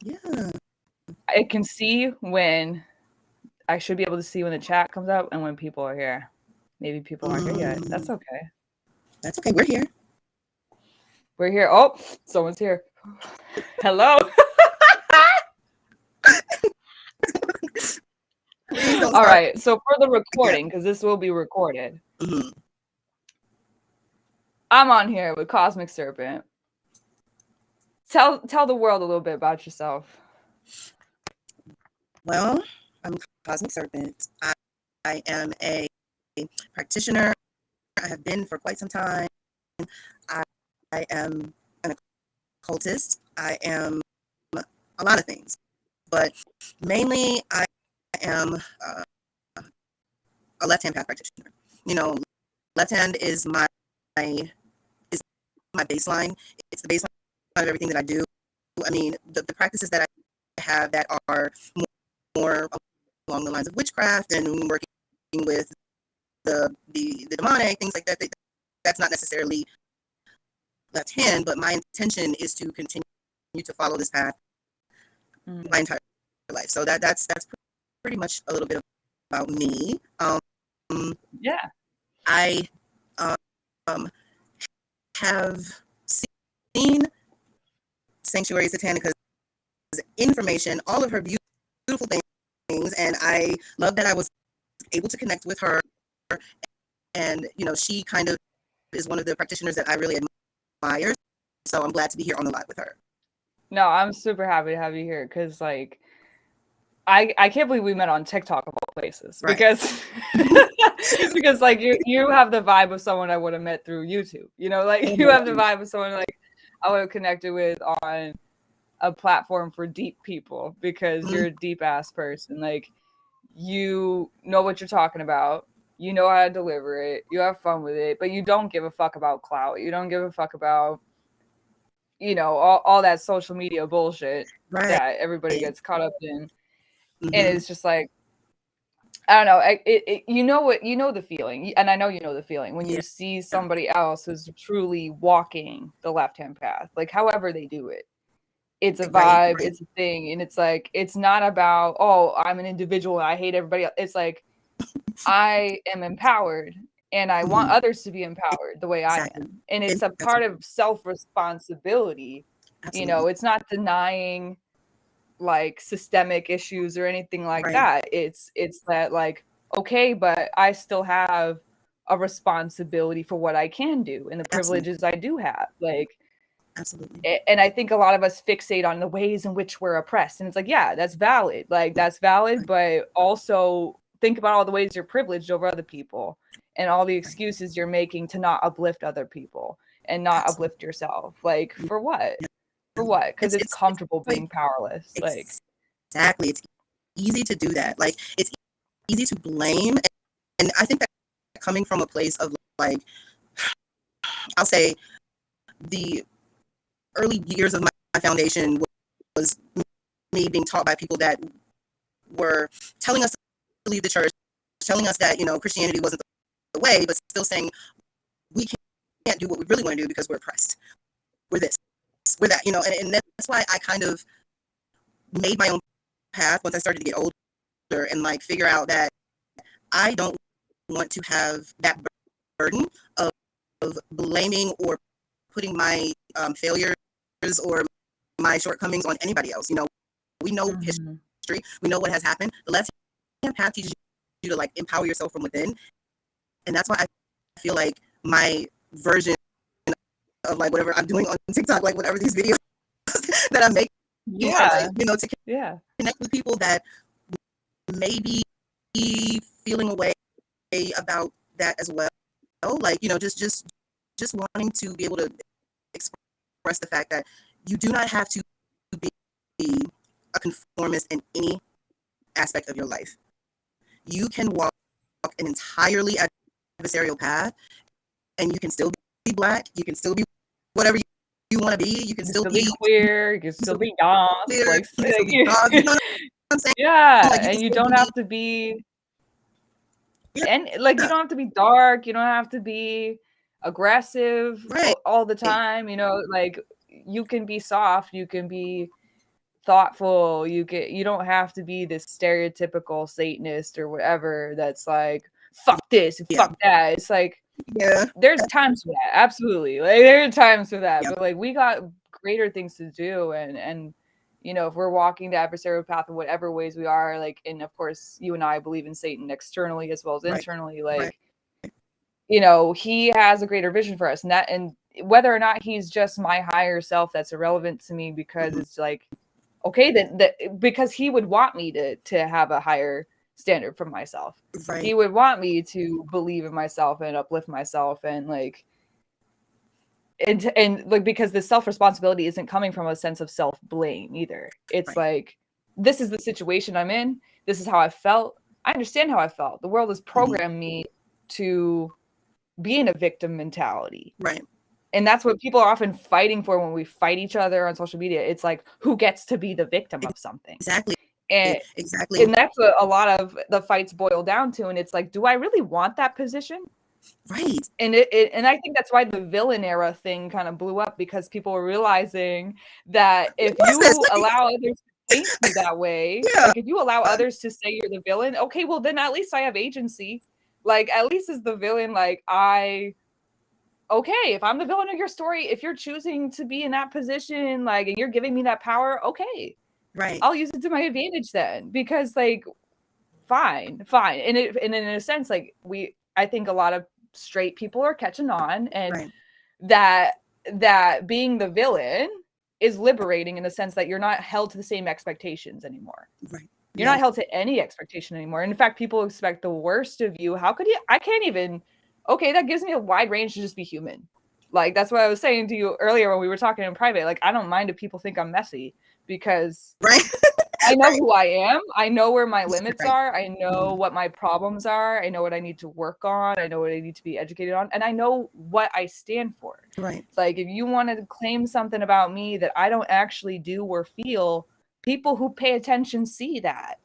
Yeah. I can see when I should be able to see when the chat comes up and when people are here. Maybe people aren't here yet. That's okay. That's okay. We're here. We're here. Oh, someone's here. Hello. All right. So for the recording, because this will be recorded, I'm on here with Cosmic Serpent. Tell the world a little bit about yourself. Well, I'm Cosmic Serpent. I am a practitioner. I have been for quite some time. I am an occultist. I am a lot of things, but mainly I am a left-hand path practitioner. You know, left hand is my baseline. It's the baseline of everything that I do. I mean, the practices that I have that are more along the lines of witchcraft and working with the demonic, things like that, that's not necessarily left hand, but my intention is to continue to follow this path my entire life. So that's pretty much a little bit about me. Yeah. I have seen Sanctuary Satanica's information, all of her beautiful things, and I love that I was able to connect with her. And you know, she kind of is one of the practitioners that I really admire. So I'm glad to be here on the live with her. No, I'm super happy to have you here because, like, I can't believe we met on TikTok of all places, right? Because like you have the vibe of someone I would have met through YouTube. You know, like you have the vibe of someone like I would have connected with on a platform for deep people because you're a deep ass person. Like you know what you're talking about. You know how to deliver it. You have fun with it, but you don't give a fuck about clout. You don't give a fuck about, you know, all that social media bullshit that everybody gets caught up in. And it's just like, I don't know. You know what? You know the feeling, and I know you know the feeling when you see somebody else who's truly walking the left-hand path, like however they do it. It's a vibe, it's a thing, and it's like it's not about, oh, I'm an individual and I hate everybody else. It's like I am empowered and I want others to be empowered the way I am, and it's a part of self-responsibility. You know, it's not denying like systemic issues or anything like that. It's that like, okay, but I still have a responsibility for what I can do and the privileges I do have. Like, and I think a lot of us fixate on the ways in which we're oppressed. And it's like, yeah, that's valid. Like that's valid, but also think about all the ways you're privileged over other people and all the excuses you're making to not uplift other people and not uplift yourself. Like for what? For what? Because it's comfortable being powerless. Like exactly, it's easy to do that. Like it's easy to blame, and I think that coming from a place of like, I'll say, the early years of my foundation was me being taught by people that were telling us to leave the church, telling us that, you know, Christianity wasn't the way, but still saying we can't do what we really want to do because we're oppressed. We're this, we're that, you know, and that's why I kind of made my own path once I started to get older and like figure out that I don't want to have that burden of blaming or putting my failures or my shortcomings on anybody else. You know, we know history, we know what has happened. The left hand path teaches you to like empower yourself from within, and that's why I feel like my version of like whatever I'm doing on TikTok, like whatever these videos that I'm making, like, you know, to connect with people that may be feeling a way about that as well. Like, you know, just wanting to be able to express the fact that you do not have to be a conformist in any aspect of your life. You can walk an entirely adversarial path, and you can still be Black. You can still be whatever you want to be. You can still be queer. You can still be young. Like, you know what I'm saying? Yeah, like, and you don't have to be. And like you don't have to be dark, you don't have to be aggressive all the time, you know, like you can be soft, you can be thoughtful. You don't have to be this stereotypical Satanist or whatever that's like, fuck this and fuck that. It's like, there's times for that. Absolutely. Like, there are times for that. But like, we got greater things to do. And you know, if we're walking the adversarial path in whatever ways we are, like, and of course, you and I believe in Satan externally as well as internally, like, you know, he has a greater vision for us. And whether or not he's just my higher self, that's irrelevant to me, because it's like, okay, then because he would want me to have a higher standard for myself. He would want me to believe in myself and uplift myself, and like, and like, because the self-responsibility isn't coming from a sense of self-blame either. It's like, this is the situation I'm in. This is how I felt. I understand how I felt. The world has programmed me to be in a victim mentality. And that's what people are often fighting for when we fight each other on social media. It's like, who gets to be the victim of something? And that's what a lot of the fights boil down to. And it's like, do I really want that position? And and I think that's why the villain era thing kind of blew up, because people were realizing that if you allow others to paint you that way, like if you allow others to say you're the villain, okay, well then at least I have agency. Like, at least as the villain, like, okay, if I'm the villain of your story, if you're choosing to be in that position, like, and you're giving me that power, okay, I'll use it to my advantage then, because like, fine. And in a sense, like, I think a lot of straight people are catching on, and that being the villain is liberating, in the sense that you're not held to the same expectations anymore. You're not held to any expectation anymore. And in fact, people expect the worst of you. How could you? I can't even. Okay, that gives me a wide range to just be human. Like, that's what I was saying to you earlier when we were talking in private. Like, I don't mind if people think I'm messy, because I know who I am. I know where my limits are. I know what my problems are. I know what I need to work on. I know what I need to be educated on. And I know what I stand for. Like, if you want to claim something about me that I don't actually do or feel, people who pay attention see that.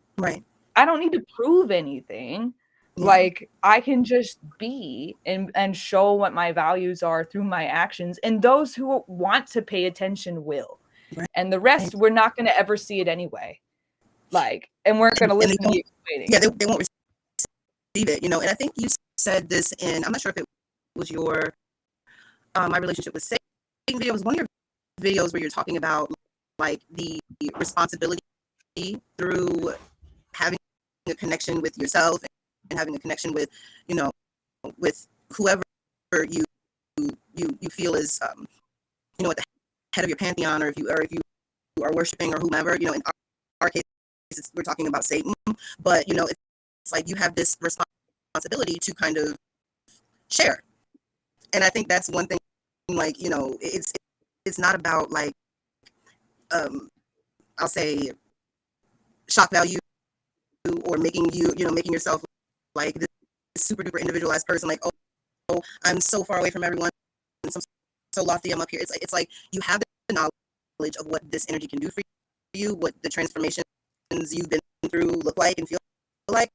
I don't need to prove anything. Like, I can just be and show what my values are through my actions. And those who want to pay attention will. And the rest, we're not going to ever see it anyway. Like, and we're going to listen to you explaining. They won't receive it, you know. And I think you said this in, I'm not sure if it was your, my relationship with Satan video. It was one of your videos where you're talking about like the responsibility through having a connection with yourself and having a connection with, you know, with whoever you feel is, you know, at the head of your pantheon, or if you are worshiping, or whomever, you know. In our case, we're talking about Satan, but you know, it's like you have this responsibility to kind of share. And I think that's one thing, like, you know, it's not about like, I'll say, shock value, or making making yourself like this super duper individualized person, like, oh, I'm so far away from everyone, and so lofty, I'm up here. It's like you have the knowledge of what this energy can do for you, what the transformations you've been through look like and feel like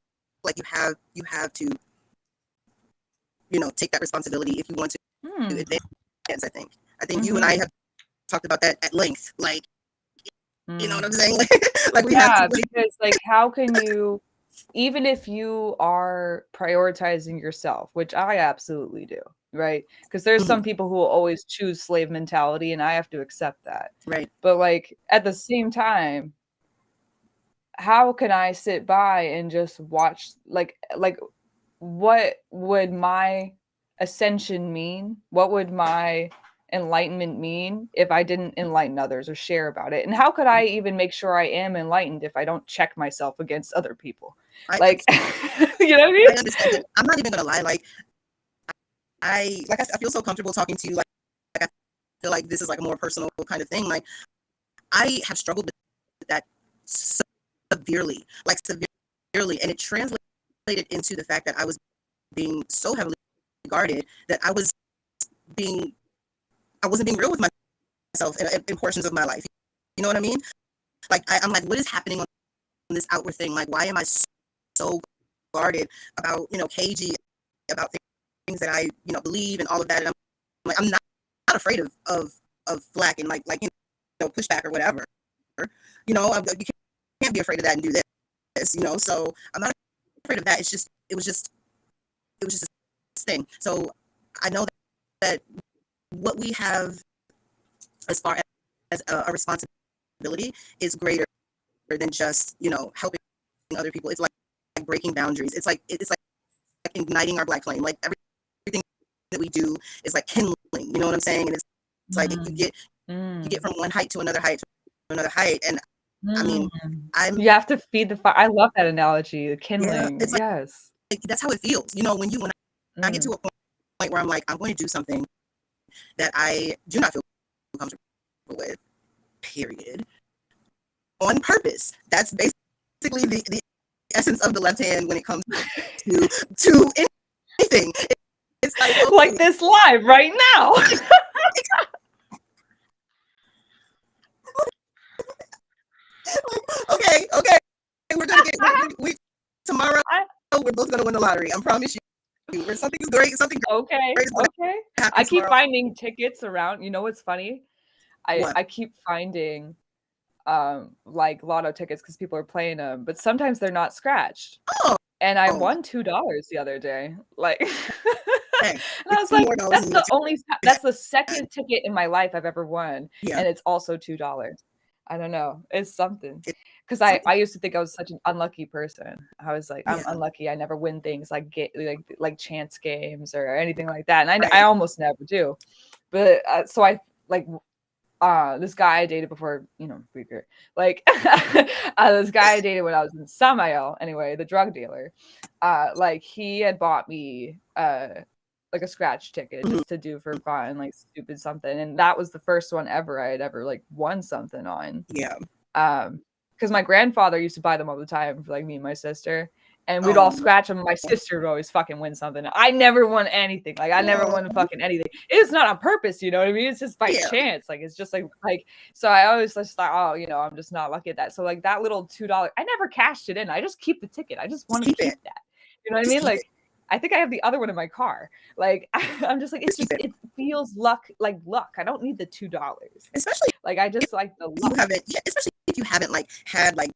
you have to, you know, take that responsibility if you want to advance. I think you and I have talked about that at length, like, you know what I'm saying? Like we have to, because like, how can you, even if you are prioritizing yourself, which I absolutely do, right? Because there's some people who will always choose slave mentality, and I have to accept that. But like, at the same time, how can I sit by and just watch, like what would my ascension mean? What would my enlightenment mean if I didn't enlighten others or share about it? And how could I even make sure I am enlightened if I don't check myself against other people? Like, you know what I mean? I understand it. I'm not even gonna lie. Like, I feel so comfortable talking to you. Like I feel like this is like a more personal kind of thing. Like, I have struggled with that severely, and it translated into the fact that I was being so heavily guarded that I wasn't being real with myself in portions of my life. You know what I mean? Like, I'm like, what is happening on this outward thing? Like, why am I so guarded about, you know, cagey about things that I, you know, believe and all of that? And I'm like, I'm not afraid of flack and like, you know, pushback or whatever. You know, you can't be afraid of that and do this, you know. So I'm not afraid of that. It was just this thing. So I know that what we have as far as a responsibility is greater than just, you know, helping other people. It's like breaking boundaries. It's like igniting our black flame. Like everything that we do is like kindling. You know what I'm saying? And it's like you get from one height to another height to another height. And I mean, you have to feed the fire. I love that analogy, the kindling. Yeah, it's yes, like that's how it feels. You know, when I get to a point where I'm like, I'm going to do something that I do not feel comfortable with, period, on purpose. That's basically the essence of the left hand when it comes to anything. It's like, okay. Like this live right now. okay, we're gonna get we tomorrow. We're both gonna win the lottery. I promise you. Or something great. Okay. I keep finding tickets around. You know what's funny? I keep finding like lotto tickets because people are playing them, but sometimes they're not scratched. Oh. And I won $2 the other day. Like, hey, and I was like, that's the second ticket in my life I've ever won, and it's also $2. I don't know. It's something. Because I used to think I was such an unlucky person. I was like, I'm unlucky. I never win things like chance games or anything like that. And I almost never do. But so I like this guy I dated before, you know, like this guy I dated when I was in Samael, anyway, the drug dealer. Like he had bought me like a scratch ticket just to do for fun, like stupid something. And that was the first one ever I had ever like won something on. Yeah. Because my grandfather used to buy them all the time for like me and my sister. And we'd all scratch them. My sister would always fucking win something. I never won anything. Like I never won fucking anything. It's not on purpose, you know what I mean? It's just by chance. Like it's just like so I always just thought, oh, you know, I'm just not lucky at that. So like that little $2, I never cashed it in. I just keep the ticket. I just want to keep that. You know what I mean? Like I think I have the other one in my car. Like I'm just like, it feels like luck. I don't need the $2. Especially like I just like the luck. Especially if you haven't like had like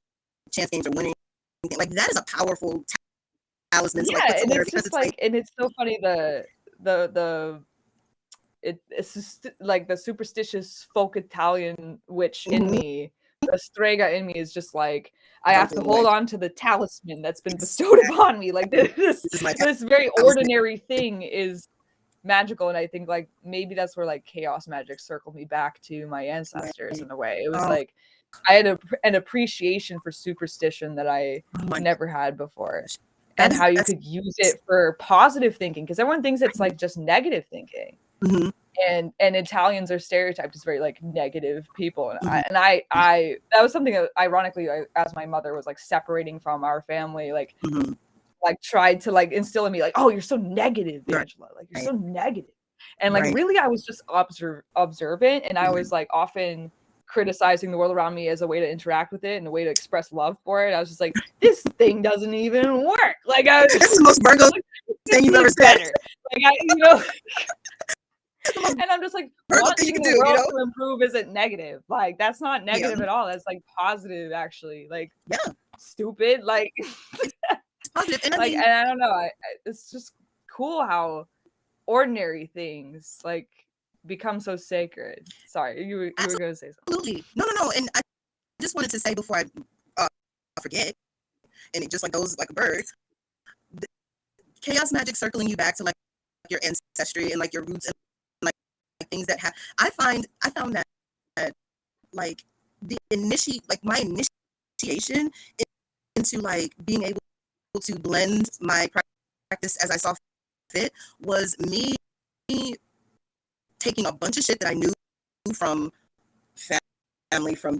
chance games or winning. Like that is a powerful talisman. Yeah, and it's just like, and it's so funny. It's just like the superstitious folk Italian witch in me, the strega in me is just like I have to hold on to the talisman that's been bestowed upon me. Like this very ordinary thing is magical, and I think like maybe that's where like chaos magic circled me back to my ancestors in a way. It was like I had an appreciation for superstition that I never had before, and how you could use it for positive thinking, because everyone thinks it's like just negative thinking. And Italians are stereotyped as very like negative people, and I that was something that ironically as my mother was like separating from our family, like tried to like instill in me like, oh, you're so negative, Angela, like you're so negative. And like really I was just observant, and I was like often criticizing the world around me as a way to interact with it and a way to express love for it. I was just like, this thing doesn't even work. Like I was this is the most Virgo thing you've ever said. Like you know. And I'm just like, wanting the world to improve isn't negative. Like that's not negative at all. That's like positive, actually. Like stupid. Like positive. And and I don't know. It's just cool how ordinary things like become so sacred. Sorry, you were going to say something. Absolutely. No. And I just wanted to say before I forget, and it just like goes like a bird. Chaos magic circling you back to like your ancestry and like your roots and like things that I found that like my initiation into like being able to blend my practice as I saw fit was me taking a bunch of shit that I knew from family, from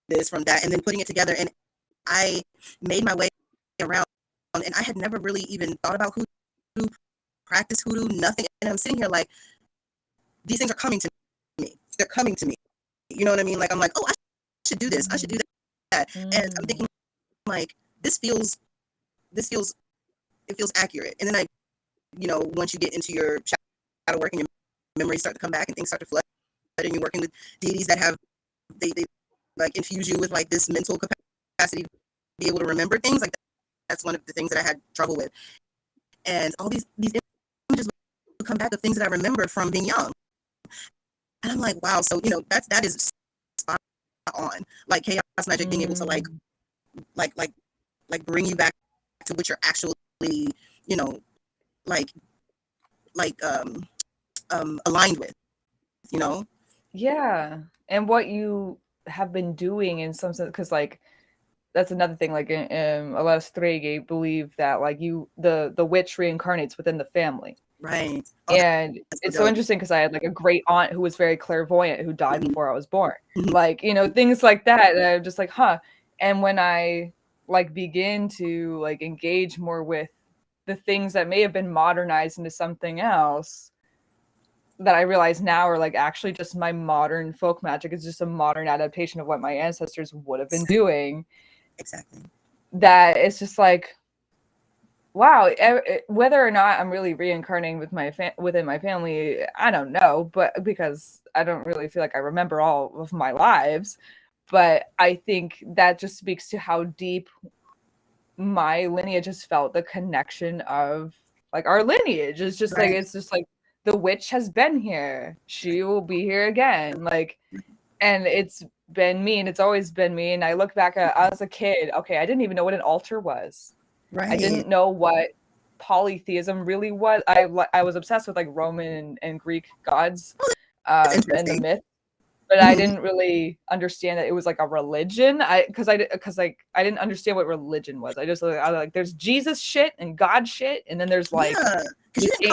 this, from that, and then putting it together, and I made my way around, and I had never really even thought about hoodoo, practice hoodoo, nothing, and I'm sitting here like, these things are coming to me. They're coming to me. You know what I mean? Like, I'm like, oh, I should do this. I should do that. And I'm thinking like, it feels accurate. And then once you get into your shadow work and your memories start to come back and things start to flood, and you're working with deities that have, they like infuse you with like this mental capacity to be able to remember things. Like that's one of the things that I had trouble with. And all these images would come back of things that I remember from being young. And I'm like, wow. So, that is spot on. Like chaos magic being able to like bring you back to what you're actually, you know, like aligned with, Yeah. And what you have been doing in some sense, because like that's another thing, like a lot of Strege believe that like the witch reincarnates within the family. Right. And it's so interesting because I had like a great aunt who was very clairvoyant who died before I was born. Like, things like that. And I'm just like, huh. And when I like begin to like engage more with the things that may have been modernized into something else, that I realize now are like actually just my modern folk magic is just a modern adaptation of what my ancestors would have been doing. Exactly. That it's just like, wow, whether or not I'm really reincarnating with within my family, I don't know, but because I don't really feel like I remember all of my lives, but I think that just speaks to how deep my lineage has felt the connection of like our lineage. It's just like, it's just like the witch has been here. She will be here again. Like, and it's been me and it's always been me. And I look back at, as a kid, okay, I didn't even know what an altar was. Right. I didn't know what polytheism really was. I was obsessed with like Roman and Greek gods and the myth, but I didn't really understand that it was like a religion. Because I didn't understand what religion was. I was like, there's Jesus shit and God shit, and then there's like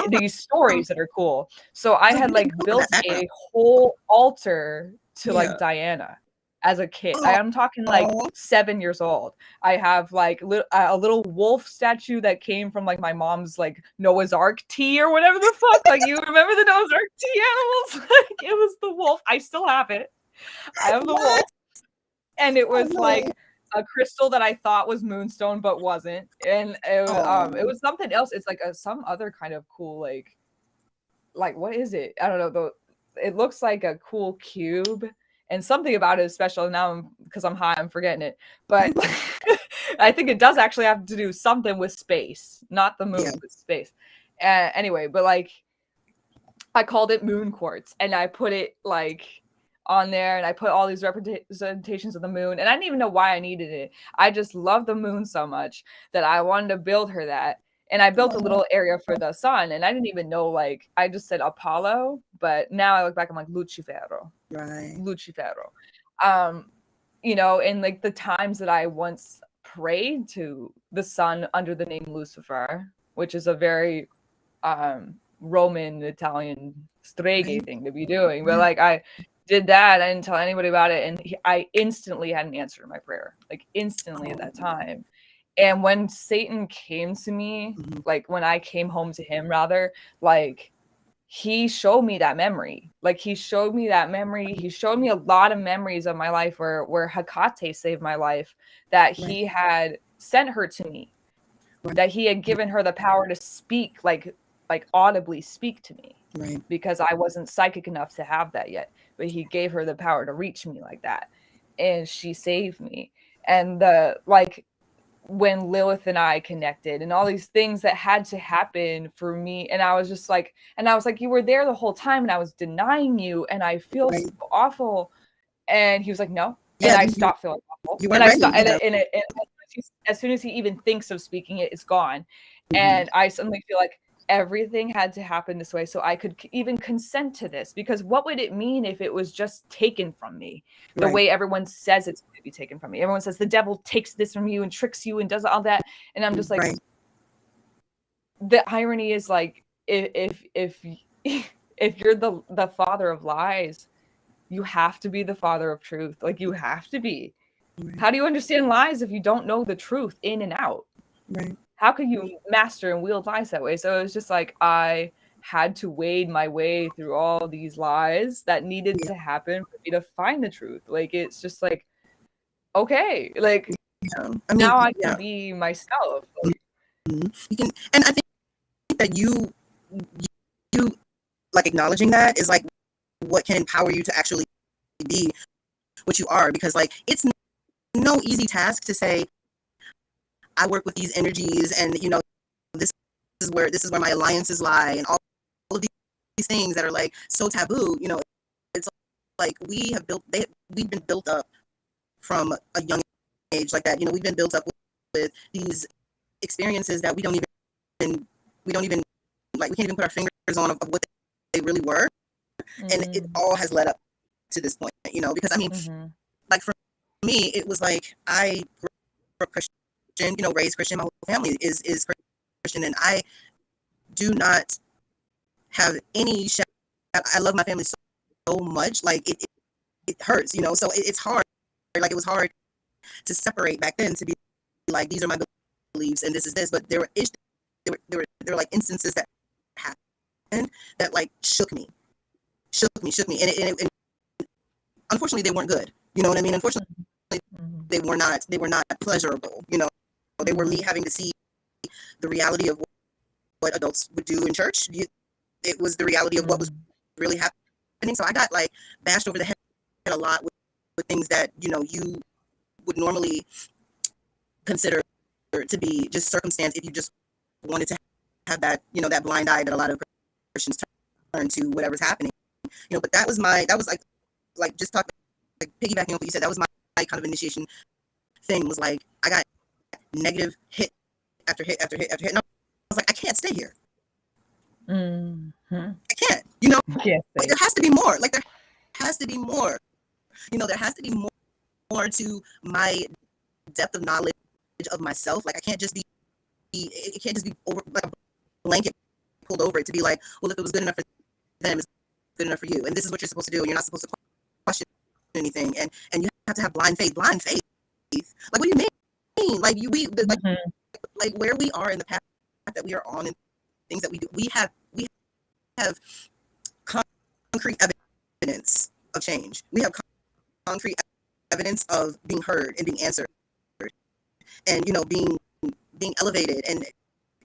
these stories that are cool. So I had like built a whole altar to like Diana as a kid. I'm talking like 7 years old. I have like a little wolf statue that came from like my mom's like Noah's Ark tea or whatever the fuck. Like, you remember the Noah's Ark tea animals? Like, it was the wolf. I still have it. I have the wolf. And it was like a crystal that I thought was moonstone but wasn't. And it was something else. It's like some other kind of cool like what is it? I don't know though. It looks like a cool cube. And something about it is special. Now, because I'm high, I'm forgetting it. But I think it does actually have to do something with space, not the moon, but space. Anyway, but like, I called it moon quartz, and I put it like on there, and I put all these representations of the moon. And I didn't even know why I needed it. I just love the moon so much that I wanted to build her that. And I built a little area for the sun, and I didn't even know, like, I just said Apollo, but now I look back, I'm like, Lucifero. Right. Lucifero. And like the times that I once prayed to the sun under the name Lucifer, which is a very Roman, Italian, Strege thing to be doing. But like, I did that, I didn't tell anybody about it, and I instantly had an answer to my prayer, like instantly at that time. And when Satan came to me, like when I came home to him, rather, like he showed me that memory. Like he showed me that memory. He showed me a lot of memories of my life where Hecate saved my life, that he had sent her to me, that he had given her the power to speak, like audibly speak to me, because I wasn't psychic enough to have that yet. But he gave her the power to reach me like that, and she saved me. And when Lilith and I connected and all these things that had to happen for me. And I was just like, you were there the whole time and I was denying you and I feel so awful. And he was like, no. And I stopped feeling awful. And I stopped, and as soon as he even thinks of speaking it, it's gone. And I suddenly feel like everything had to happen this way so I could even consent to this, because what would it mean if it was just taken from me the way everyone says it's going to be taken from me? Everyone says the devil takes this from you and tricks you and does all that, and I'm just like, the irony is like, if you're the father of lies, you have to be the father of truth. Like, you have to be. How do you understand lies if you don't know the truth in and out? How could you master and wield lies that way? So it was just like, I had to wade my way through all these lies that needed to happen for me to find the truth. Like, it's just like, okay, like now I can be myself. You can, and I think that you like acknowledging that is like what can empower you to actually be what you are, because like it's no easy task to say I work with these energies, and you know, this this is where my alliances lie, and all of these things that are like so taboo. You know, it's like we've been built up from a young age like that. You know, we've been built up with these experiences that we don't even like, we can't even put our fingers on of what they really were, and it all has led up to this point. You know, because I mean, like for me, it was like I grew up Christian, you know, raised Christian. My whole family is Christian, and I do not have any I love my family so much. Like it hurts, you know. So it's hard. Like it was hard to separate back then, to be like, these are my beliefs and this is this. But there were like instances that happened that like shook me, and unfortunately they weren't good. You know what I mean? Unfortunately, they were not pleasurable. You know, they were me having to see the reality of what adults would do in church. It was the reality of what was really happening. So I got like bashed over the head a lot with things that, you know, you would normally consider to be just circumstance if you just wanted to have that, you know, that blind eye that a lot of Christians turn to whatever's happening. You know, but that was like just talking, like piggybacking on what you said, that was my kind of initiation thing, was like I got negative hit after hit after hit after hit, and I was like, I can't stay here. I can't, you know. Like, there has to be more. Like there has to be more. You know, there has to be more to my depth of knowledge of myself. Like I can't just be, it can't just be over like a blanket pulled over it to be like, well, if it was good enough for them, it's good enough for you, and this is what you're supposed to do, and you're not supposed to question anything, and you have to have blind faith. Like, what do you mean? Like like where we are in the path that we are on, and things that we do, we have concrete evidence of change. We have concrete evidence of being heard and being answered, and you know, being elevated. And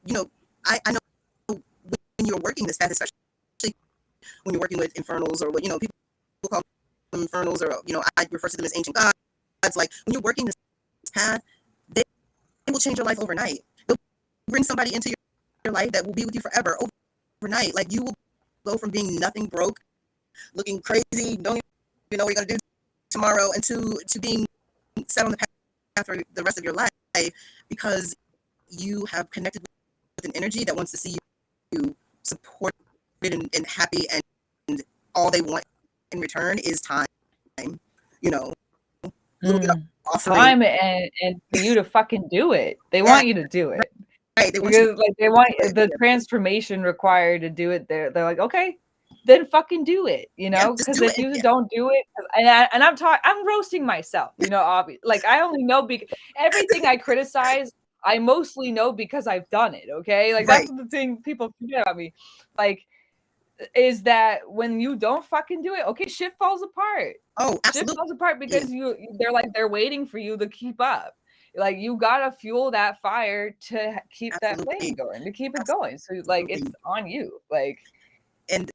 you know, I know when you're working this path, especially when you're working with infernals, or what, you know, people call them infernals, or you know, I refer to them as ancient gods. Like when you're working this path, they will change your life overnight. They'll bring somebody into your life that will be with you forever, overnight. Like you will go from being nothing, broke, looking crazy, don't even know what you're gonna do tomorrow, and to being set on the path for the rest of your life, because you have connected with an energy that wants to see you supported and happy, and all they want in return is time. You know, a little bit of offering. Time and for you to fucking do it. They want you to do it. Right. Because like they want the transformation required to do it. They're like, okay, then fucking do it, you know? Because if you don't do it, and I'm roasting myself, you know, obviously. Like I only know because everything I criticize, I mostly know because I've done it. Okay, like that's the thing people forget about me. Like, is that when you don't fucking do it, okay, shit falls apart. Oh, absolutely. Shit falls apart because they're waiting for you to keep up. Like you gotta fuel that fire to keep that flame going, to keep it going. So like it's on you. Like and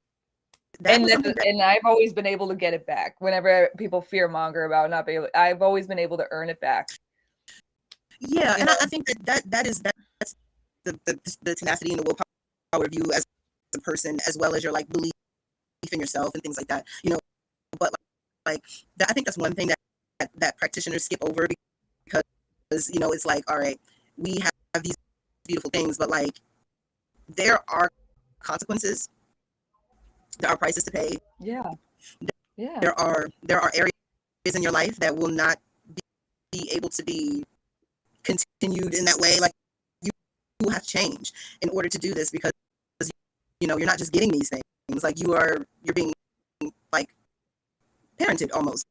I've always been able to get it back. Whenever people fearmonger about not being able, I've always been able to earn it back. Yeah, and I think that's the tenacity and the willpower of you as a person, as well as your like belief in yourself and things like that. You know, but like that, I think that's one thing that practitioners skip over, because you know, it's like, all right, we have these beautiful things, but like there are consequences, there are prices to pay. Yeah. There are areas in your life that will not be able to be continued in that way. Like you have to change in order to do this, because you know, you're not just getting these things. Like you're being like parented almost,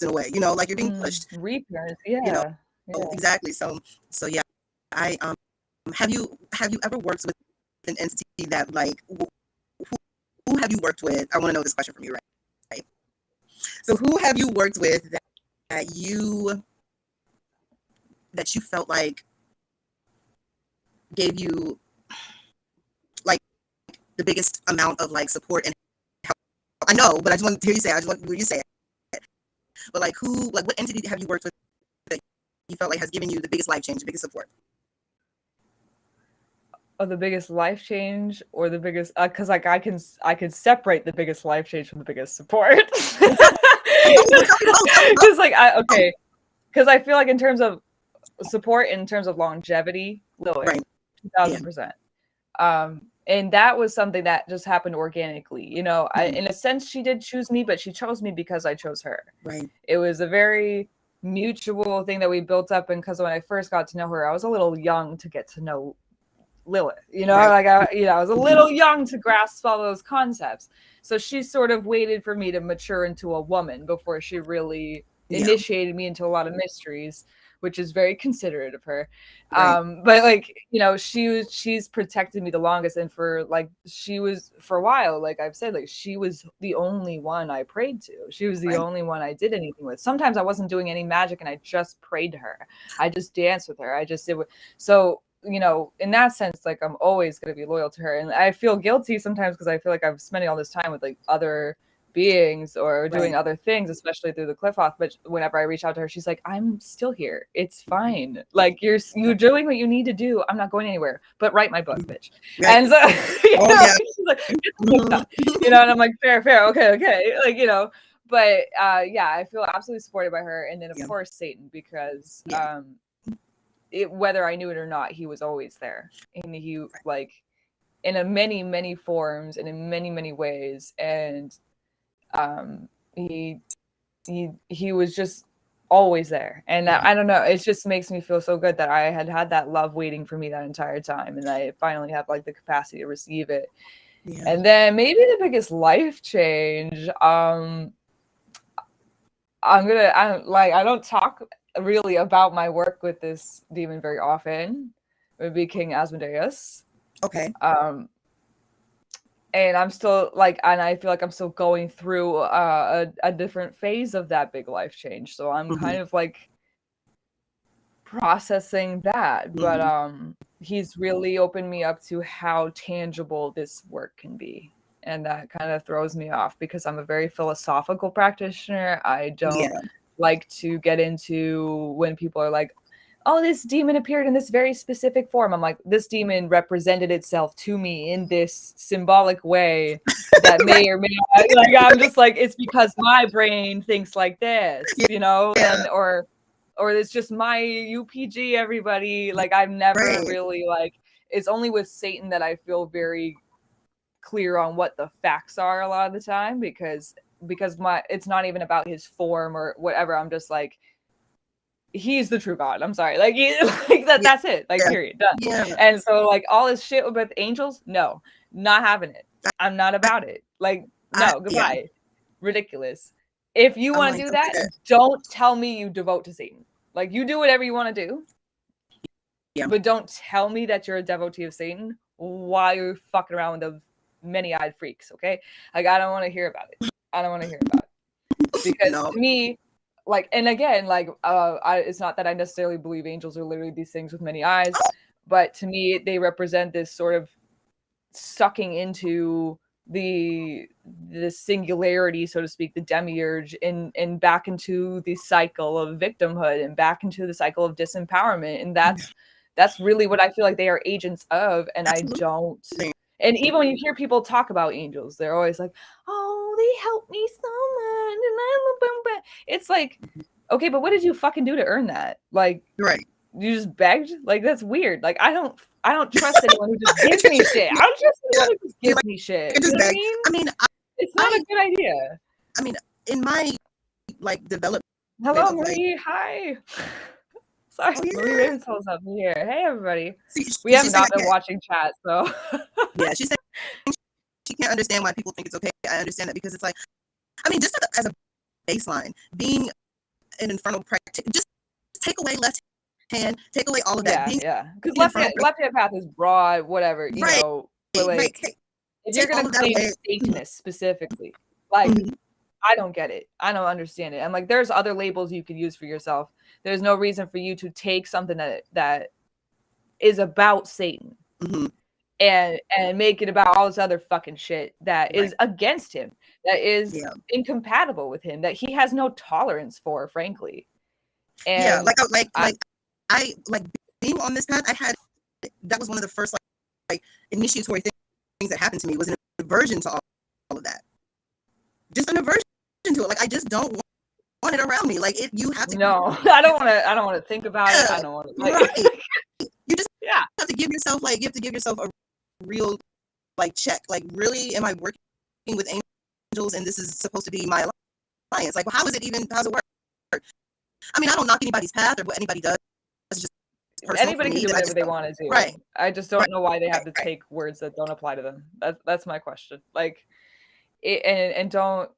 in a way. You know, like you're being pushed. Reparent, yeah. You know, exactly. So yeah. I have you ever worked with an entity that like who have you worked with? I want to know this question from you, right? So who have you worked with that you felt like gave you like the biggest amount of like support and help? I know, but I just want to hear you say it. I just want to hear you say it. but like what entity have you worked with that you felt like has given you the biggest life change, the biggest support? Oh, the biggest life change or the biggest, because like I can separate the biggest life change from the biggest support. Because like because I feel like in terms of support, in terms of longevity, Lilith, right. 2000%. And that was something that just happened organically. You know, in a sense, she did choose me, but she chose me because I chose her. Right. It was a very mutual thing that we built up. And because when I first got to know her, I was a little young to get to know Lilith, you know, right. like I was a little young to grasp all those concepts. So she sort of waited for me to mature into a woman before she really initiated me into a lot of mysteries, which is very considerate of her. Right. But like, you know, she's protected me the longest, and for like she was for a while, like I've said, like she was the only one I prayed to. She was the only one I did anything with. Sometimes I wasn't doing any magic and I just prayed to her. I just danced with her. I just did so, you know, in that sense, like I'm always going to be loyal to her. And I feel guilty sometimes because I feel like I'm spending all this time with like other beings or doing other things, especially through the cliff off. But whenever I reach out to her, she's like, I'm still here. It's fine. Like you're doing what you need to do. I'm not going anywhere, but write my book, bitch. And so, she's like, you know, and I'm like, fair. Okay. Like, you know, but yeah, I feel absolutely supported by her. And then of course, Satan, because whether I knew it or not, he was always there. And he like in a many forms and in many ways. And he was just always there. And I don't know, it just makes me feel so good that I had that love waiting for me that entire time, and I finally have like the capacity to receive it. And then maybe the biggest life change, I don't talk really about my work with this demon very often. It would be King Asmodeus. Okay. And I'm still like, and I feel like I'm still going through a different phase of that big life change. So I'm kind of like processing that. But he's really opened me up to how tangible this work can be. And that kind of throws me off because I'm a very philosophical practitioner. I don't like to get into when people are like, oh, this demon appeared in this very specific form. I'm like, this demon represented itself to me in this symbolic way that may or may not. Like, I'm just like, it's because my brain thinks like this, you know, and or it's just my UPG. Everybody, like, I've never really like. It's only with Satan that I feel very clear on what the facts are a lot of the time because it's not even about his form or whatever. I'm just like, he's the true God. I'm sorry. Like, that's it. Like, period. Done. Yeah. And so, like, all this shit with angels, no, not having it. I'm not about it. Like, no, goodbye. Ridiculous. If you want to do that, don't tell me you devote to Satan. Like, you do whatever you want to do. Yeah. But don't tell me that you're a devotee of Satan while you're fucking around with the many-eyed freaks, okay? Like, I don't want to hear about it. Because to me, like, and again, like, it's not that I necessarily believe angels are literally these things with many eyes, but to me, they represent this sort of sucking into the singularity, so to speak, the demiurge, and back into the cycle of victimhood and back into the cycle of disempowerment. And that's really what I feel like they are agents of. And I don't. And even when you hear people talk about angels, they're always like, oh, they help me so much. And it's like, okay, but what did you fucking do to earn that? Like, you just begged? Like, that's weird. Like, I don't trust anyone who just gives me shit. I don't trust anyone who just gives me shit. You know what I mean? It's not a good idea. I mean, in my, like, development. Hello, Marie. Hi. Sorry, Marie Ravensfield's up here. Hey, everybody. We have not been watching chat, so. Yeah, she said she can't understand why people think it's okay. I understand that because it's like, I mean, just as a baseline, being an infernal practitioner, just take away left hand, take away all of that. Yeah. Because left hand path is broad, whatever, you know. But like, if you're gonna claim Satanist specifically, like, I don't get it. I don't understand it. I'm like, there's other labels you could use for yourself. There's no reason for you to take something that is about Satan and make it about all this other fucking shit that is against him. that is incompatible with him, that he has no tolerance for, frankly. And I being on this path, that was one of the first like initiatory things that happened to me, was an aversion to all of that. Just an aversion to it. Like, I just don't want it around me. Like, you have to. No, I don't want to think about it. I don't want to. Like, right. You just have to give yourself a real check. Like, really, am I working with angels, and this is supposed to be my alliance? Like, well, how's it work? I mean, I don't knock anybody's path or what anybody does. It's just anybody can do whatever they want to do. Right. I just don't know why they have to take words that don't apply to them. That's my question. Like, and don't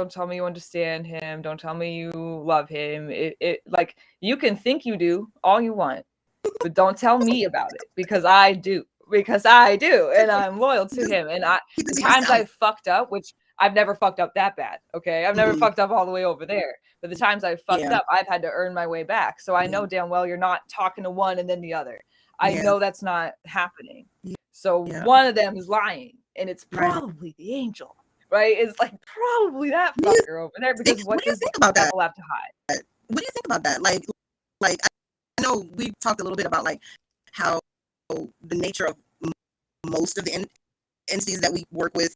tell me you understand him. Don't tell me you love him. It like, you can think you do all you want, but don't tell me about it, because I do, and I'm loyal to him. And the times I fucked up, which I've never fucked up that bad. Okay. I've never fucked up all the way over there, but the times I fucked up, I've had to earn my way back. So I know damn well you're not talking to one and then the other. I know that's not happening. So one of them is lying, and it's probably the angel, right? It's like probably that fucker over there, because what does the devil have to hide? What do you think about that? Like I know we talked a little bit about like how the nature of most of the entities that we work with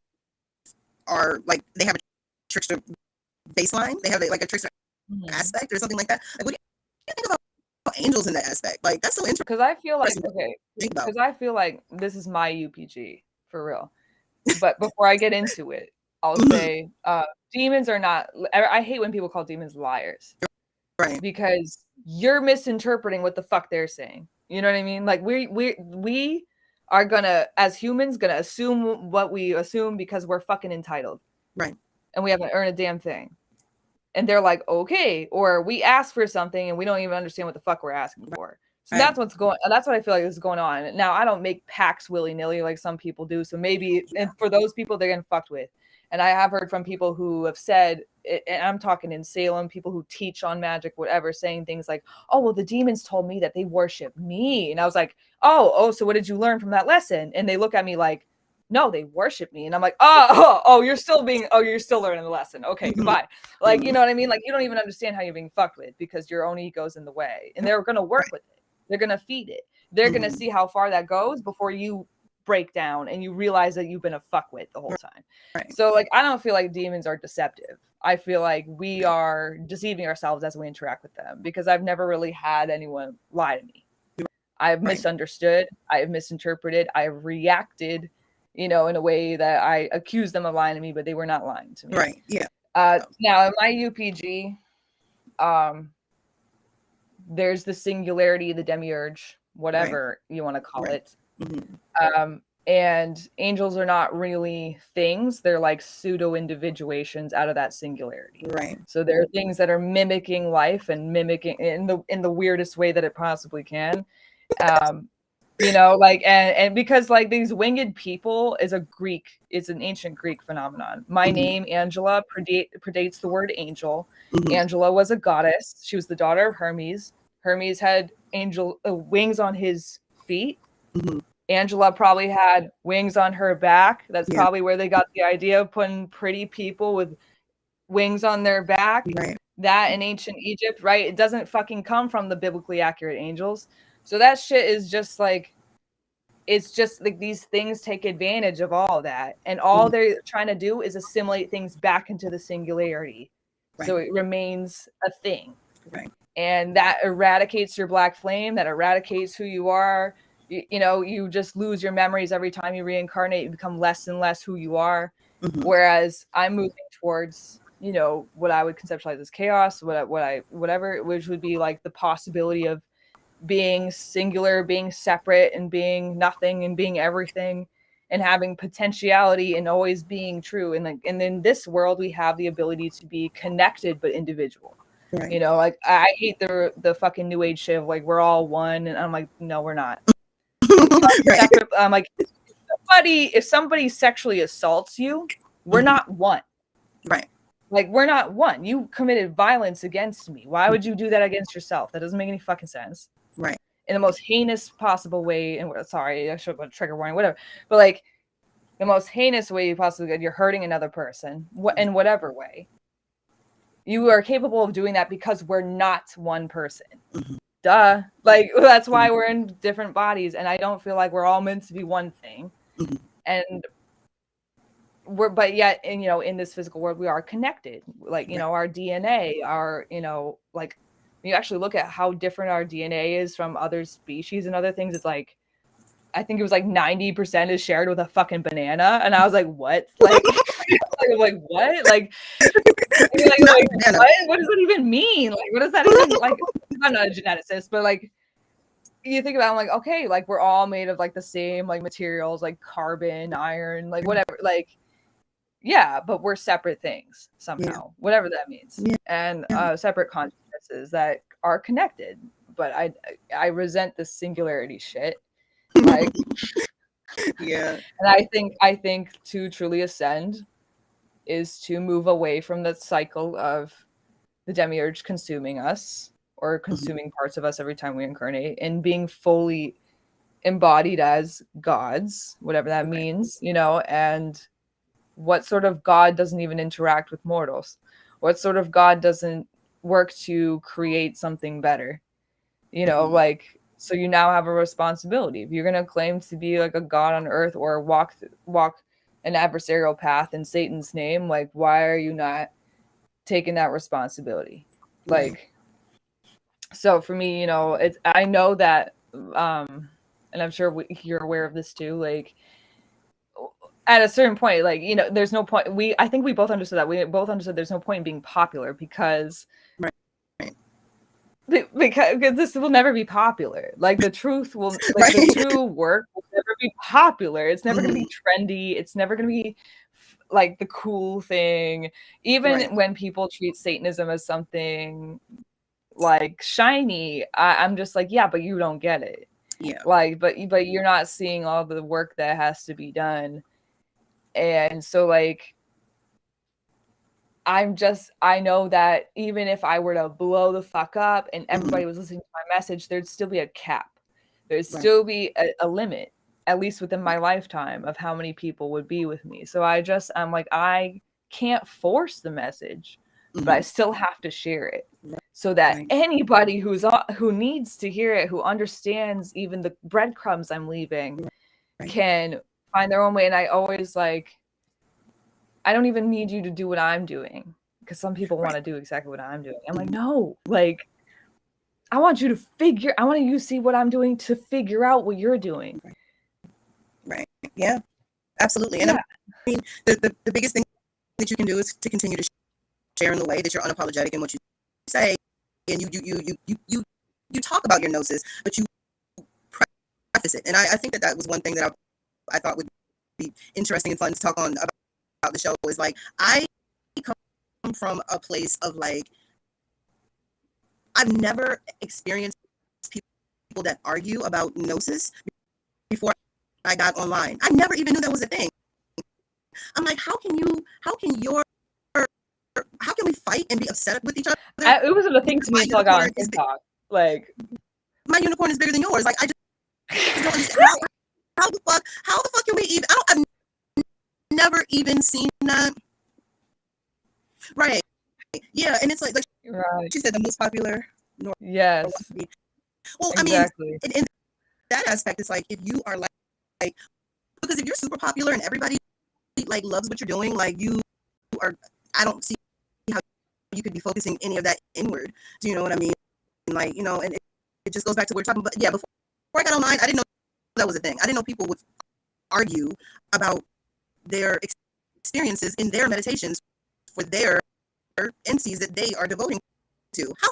are like, they have a trickster baseline. They have like a trickster aspect or something like that. Like, what do you think about angels in that aspect? Like, that's so interesting. Because I feel like this is my UPG for real. But before I get into it, I'll say demons are not. I hate when people call demons liars, right? Because you're misinterpreting what the fuck they're saying. You know what I mean? Like, we are gonna, as humans, gonna assume what we assume because we're fucking entitled, right? And we haven't earned a damn thing. And they're like, okay, or we ask for something and we don't even understand what the fuck we're asking for. So that's what I feel like is going on. Now, I don't make pacts willy-nilly like some people do. So maybe, and for those people, they're getting fucked with. And I have heard from people who have said, and I'm talking in Salem, people who teach on magic, whatever, saying things like, oh, well, the demons told me that they worship me. And I was like, oh, so what did you learn from that lesson? And they look at me like, no, they worship me. And I'm like, you're still learning the lesson. Okay, goodbye. Like, you know what I mean? Like, you don't even understand how you're being fucked with, because your own ego's in the way, and they're going to work with it. They're going to feed it. They're going to see how far that goes before you break down and you realize that you've been a fuckwit the whole time. Right. So like, I don't feel like demons are deceptive. I feel like we are deceiving ourselves as we interact with them, because I've never really had anyone lie to me. I've misunderstood. I have misinterpreted. I have reacted, in a way that I accused them of lying to me, but they were not lying to me. Right. Yeah. Now in my UPG, there's the singularity, the demiurge, whatever you want to call it. And angels are not really things. They're like pseudo individuations out of that singularity. Right. So there are things that are mimicking life and mimicking in the weirdest way that it possibly can. And because like these winged people is an ancient Greek phenomenon. My name, Angela, predates the word angel. Angela was a goddess. She was the daughter of Hermes. Hermes had wings on his feet. Angela probably had wings on her back. That's probably where they got the idea of putting pretty people with wings on their back. Right. That in ancient Egypt, right? It doesn't fucking come from the biblically accurate angels. So that shit is just like, it's just like these things take advantage of all that. And all they're trying to do is assimilate things back into the singularity. Right. So it remains a thing. Right. And that eradicates your black flame, that eradicates who you are. You just lose your memories every time you reincarnate. You become less and less who you are. Whereas I'm moving towards, what I would conceptualize as chaos, whatever, which would be like the possibility of being singular, being separate, and being nothing, and being everything, and having potentiality, and always being true. And in this world, we have the ability to be connected but individual. Right. Like I hate the fucking new age shit of like we're all one, and I'm like, no, we're not. Right. I'm like, if somebody sexually assaults you, we're not one. Right. Like, we're not one. You committed violence against me. Why would you do that against yourself? That doesn't make any fucking sense. Right. In the most heinous possible way. And sorry, I should have a trigger warning, whatever. But like, the most heinous way you possibly could. You're hurting another person in whatever way. You are capable of doing that because we're not one person. Mm-hmm. Duh. Like, that's why we're in different bodies. And I don't feel like we're all meant to be one thing. Mm-hmm. And but yet, and you know, in this physical world, we are connected. Like, you know, our DNA, our, you know, like, when you actually look at how different our DNA is from other species and other things, it's like, I think it was like 90% is shared with a fucking banana. And I was like, what? Like, like what? Like what does that even mean? Like, what does that even, like, I'm not a geneticist, but like, you think about it, I'm like, okay, like, we're all made of like the same like materials, like carbon, iron, like whatever, like, yeah, but we're separate things somehow, whatever that means. And separate consciousnesses that are connected. But I resent this singularity shit. Like, yeah. And I think to truly ascend is to move away from the cycle of the demiurge consuming us or consuming parts of us every time we incarnate, and being fully embodied as gods, whatever that means, you know. And what sort of God doesn't even interact with mortals? What sort of God doesn't work to create something better? You know, like, so you now have a responsibility. If you're going to claim to be like a God on earth or walk an adversarial path in Satan's name, like, why are you not taking that responsibility? Like, so for me, you know, it's, I know that, and I'm sure you're aware of this too, like, at a certain point, like, you know, there's no point. I think we both understood that. We both understood there's no point in being popular because this will never be popular. Like, the truth will, like, the true work will never be popular. It's never going to be trendy. It's never going to be like the cool thing. Even when people treat Satanism as something like shiny, I'm just like, yeah, but you don't get it. Yeah. Like, but you're not seeing all the work that has to be done. And so, like, I know that even if I were to blow the fuck up and everybody was listening to my message, there'd still be a cap. There'd still be a limit, at least within my lifetime, of how many people would be with me. So I'm like, I can't force the message, but I still have to share it so that anybody who needs to hear it, who understands even the breadcrumbs I'm leaving, can find their own way. And I always, like, I don't even need you to do what I'm doing, because some people want to do exactly what I'm doing. I'm like, no, like, I want you to see what I'm doing to figure out what you're doing. Right. Yeah, absolutely. And I mean, the biggest thing that you can do is to continue to share in the way that you're unapologetic in what you say, and you talk about your gnosis, but you practice it. And I think that was one thing that I thought would be interesting and fun to talk on about the show, is like, I come from a place of, like, I've never experienced people that argue about gnosis before I got online. I never even knew that was a thing. I'm like, how can we fight and be upset with each other? It wasn't a thing to me until I got on TikTok. Like, my unicorn is bigger than yours. Like, I just don't understand. How the fuck can we even? I've never even seen that. Right. Yeah, and it's like she said, the most popular. Yes. Well, exactly. I mean, in that aspect, it's like, if you are like, because if you're super popular and everybody like loves what you're doing, like, you are, I don't see how you could be focusing any of that inward. Do you know what I mean? Like, you know, and it just goes back to what we're talking about. But yeah, before I got online, I didn't know that was a thing. I didn't know people would argue about their experiences in their meditations for their entities that they are devoting to. How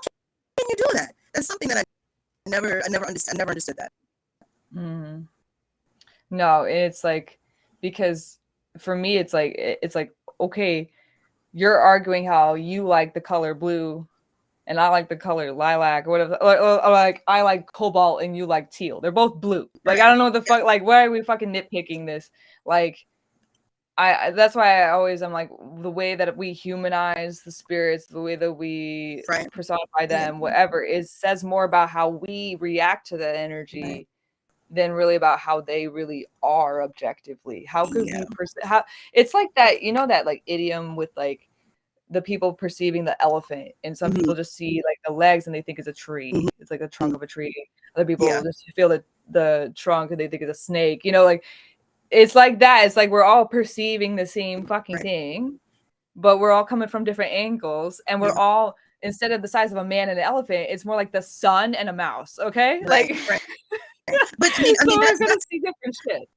can you do that? That's something that I never understood that. Mm-hmm. No, it's like, because for me, it's like, okay, you're arguing how you like the color blue and I like the color lilac or whatever, or like, I like cobalt and you like teal. They're both blue. Like, I don't know what the fuck, like, why are we fucking nitpicking this? Like, that's why I'm like, the way that we humanize the spirits, the way that we personify them, whatever, says more about how we react to the energy than really about how they really are objectively. How could Yeah. we how it's like that, you know, that like idiom with like the people perceiving the elephant, and some people just see like the legs and they think it's a tree. It's like the trunk of a tree. Other people just feel the trunk and they think it's a snake. You know, like it's like that. It's like we're all perceiving the same fucking thing, but we're all coming from different angles, and we're all, instead of the size of a man and an elephant, it's more like the sun and a mouse. Okay, Right, like, right. But I mean, so we're gonna that's see different shit.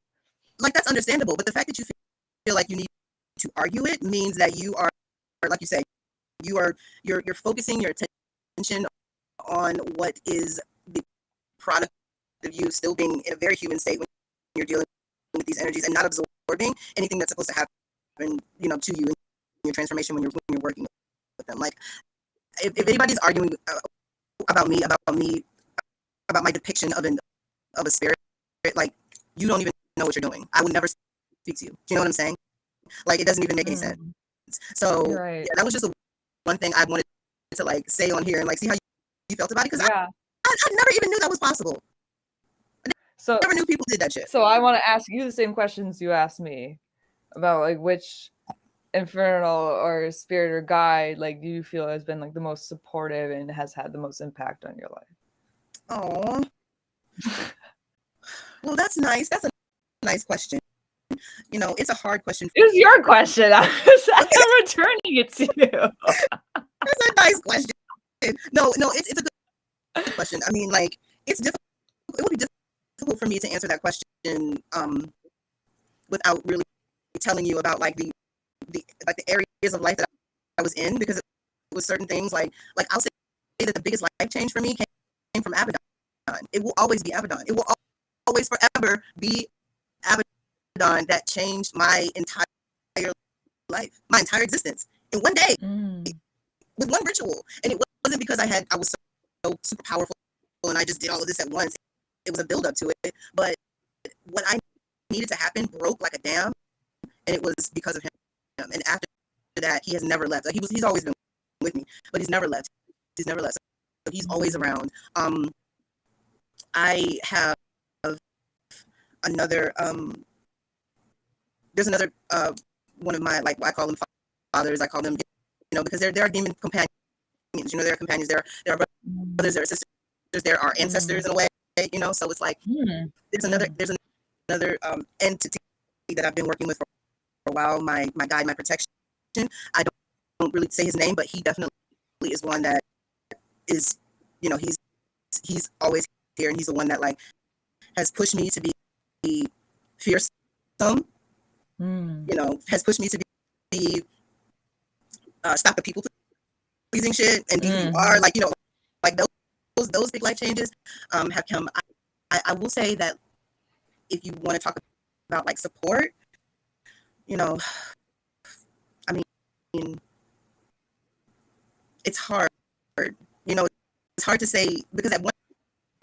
like, that's understandable. But the fact that you feel like you need to argue it means that you are, like you said, you're focusing your attention on what is the product of you still being in a very human state when you're dealing with these energies, and not absorbing anything that's supposed to happen, you know, to you in your transformation when you're working with them. Like, if anybody's arguing about me, about my depiction of a spirit, like, you don't even know what you're doing. I would never speak to you. Do you know what I'm saying? Like, it doesn't even make any sense. So yeah, that was just one thing I wanted to like say on here and like see how you felt about it, because I never even knew that was possible. I never knew people did that shit. So I want to ask you the same questions you asked me about, like, which infernal or spirit or guide like do you feel has been like the most supportive and has had the most impact on your life? Oh, well, that's nice. That's a nice question. You know, it's a hard question. It was your question. I'm returning it to you. That's a nice question. No, it's a good question. I mean, like, it's difficult. It would be difficult for me to answer that question without really telling you about like the areas of life that I was in, because it was certain things like I'll say that the biggest life change for me came from Abaddon. It will always be Abaddon. It will always forever be Abaddon that changed my entire life, my entire existence in one day with one ritual. And it wasn't because I was so super powerful and I just did all of this at once. It was a build up to it. But what I needed to happen broke like a dam, and it was because of him. And after that, he has never left. Like, he's always been with me, but he's never left. He's never left. So he's always around. I have another. There's another one of my, like, I call them fathers. I call them, you know, because they're demon companions. You know, they're companions. They're our brothers. They're sisters. They're our ancestors in a way. You know, so it's like there's another entity that I've been working with for a while. My guide, my protection. I don't really say his name, but he definitely is one that is, you know, he's always here, and he's the one that like has pushed me to be fearsome. You know, has pushed me to be stop the people pleasing shit and be who you are. Like, you know, like those big life changes have come. I will say that if you want to talk about like support, you know, I mean, it's hard. You know, it's hard to say, because at one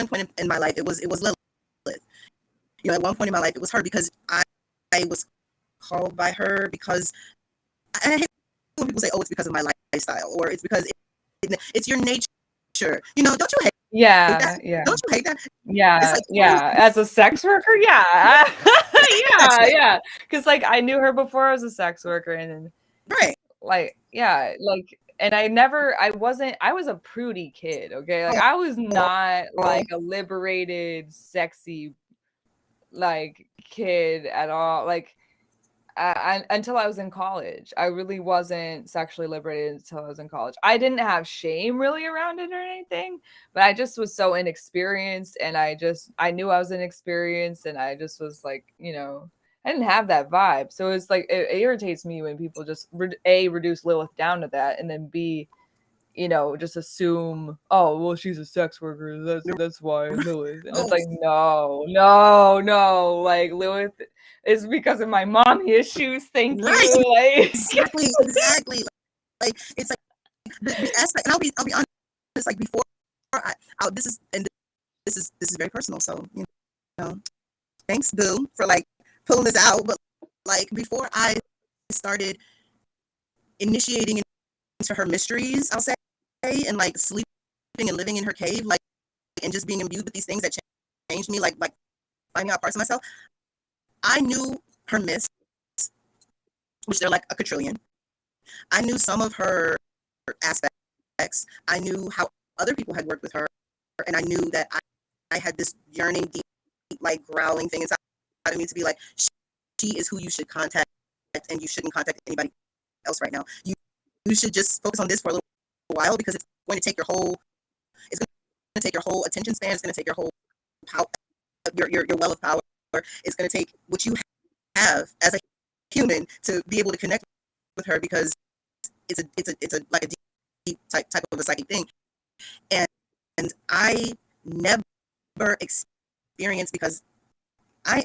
point in my life it was Lilith. You know, at one point in my life it was her, because I was called by her because I hate when people say, oh, it's because of my lifestyle, or it's because it's your nature. You know, don't you hate that? Don't you hate that? Like, as a sex worker, yeah. Because like I knew her before I was a sex worker, and right, like and I was a prudy kid, okay? Like, I was not like a liberated, sexy like kid at all. Like, until I was in college, I really wasn't sexually liberated until I was in college. I didn't have shame really around it or anything, but I just was so inexperienced, and I knew I was inexperienced, and I just was like, you know, I didn't have that vibe. So it's like, it irritates me when people just reduce Lilith down to that, and then B, you know, just assume, oh, well, she's a sex worker, that's why Lilith. And it's like, no, like, Lilith is because of my mommy issues. Thank you. Like, exactly. Like, it's like the aspect, and I'll be honest. Like, before this is very personal. So, you know, thanks, Boo, for like pulling this out. But like, before I started initiating into her mysteries, I'll say, and like sleeping and living in her cave, like, and just being imbued with these things that changed me, like finding out parts of myself. I knew her myths, which they're like a quadrillion. I knew some of her aspects. I knew how other people had worked with her, and I knew that I had this yearning, deep, like growling thing inside of me to be like, she is who you should contact, and you shouldn't contact anybody else right now. You should just focus on this for a little while, because it's going to take your whole attention span. It's going to take your whole power, your well of power. It's going to take what you have as a human to be able to connect with her, because it's a like a deep type of a psychic thing. And I never experienced, because I'm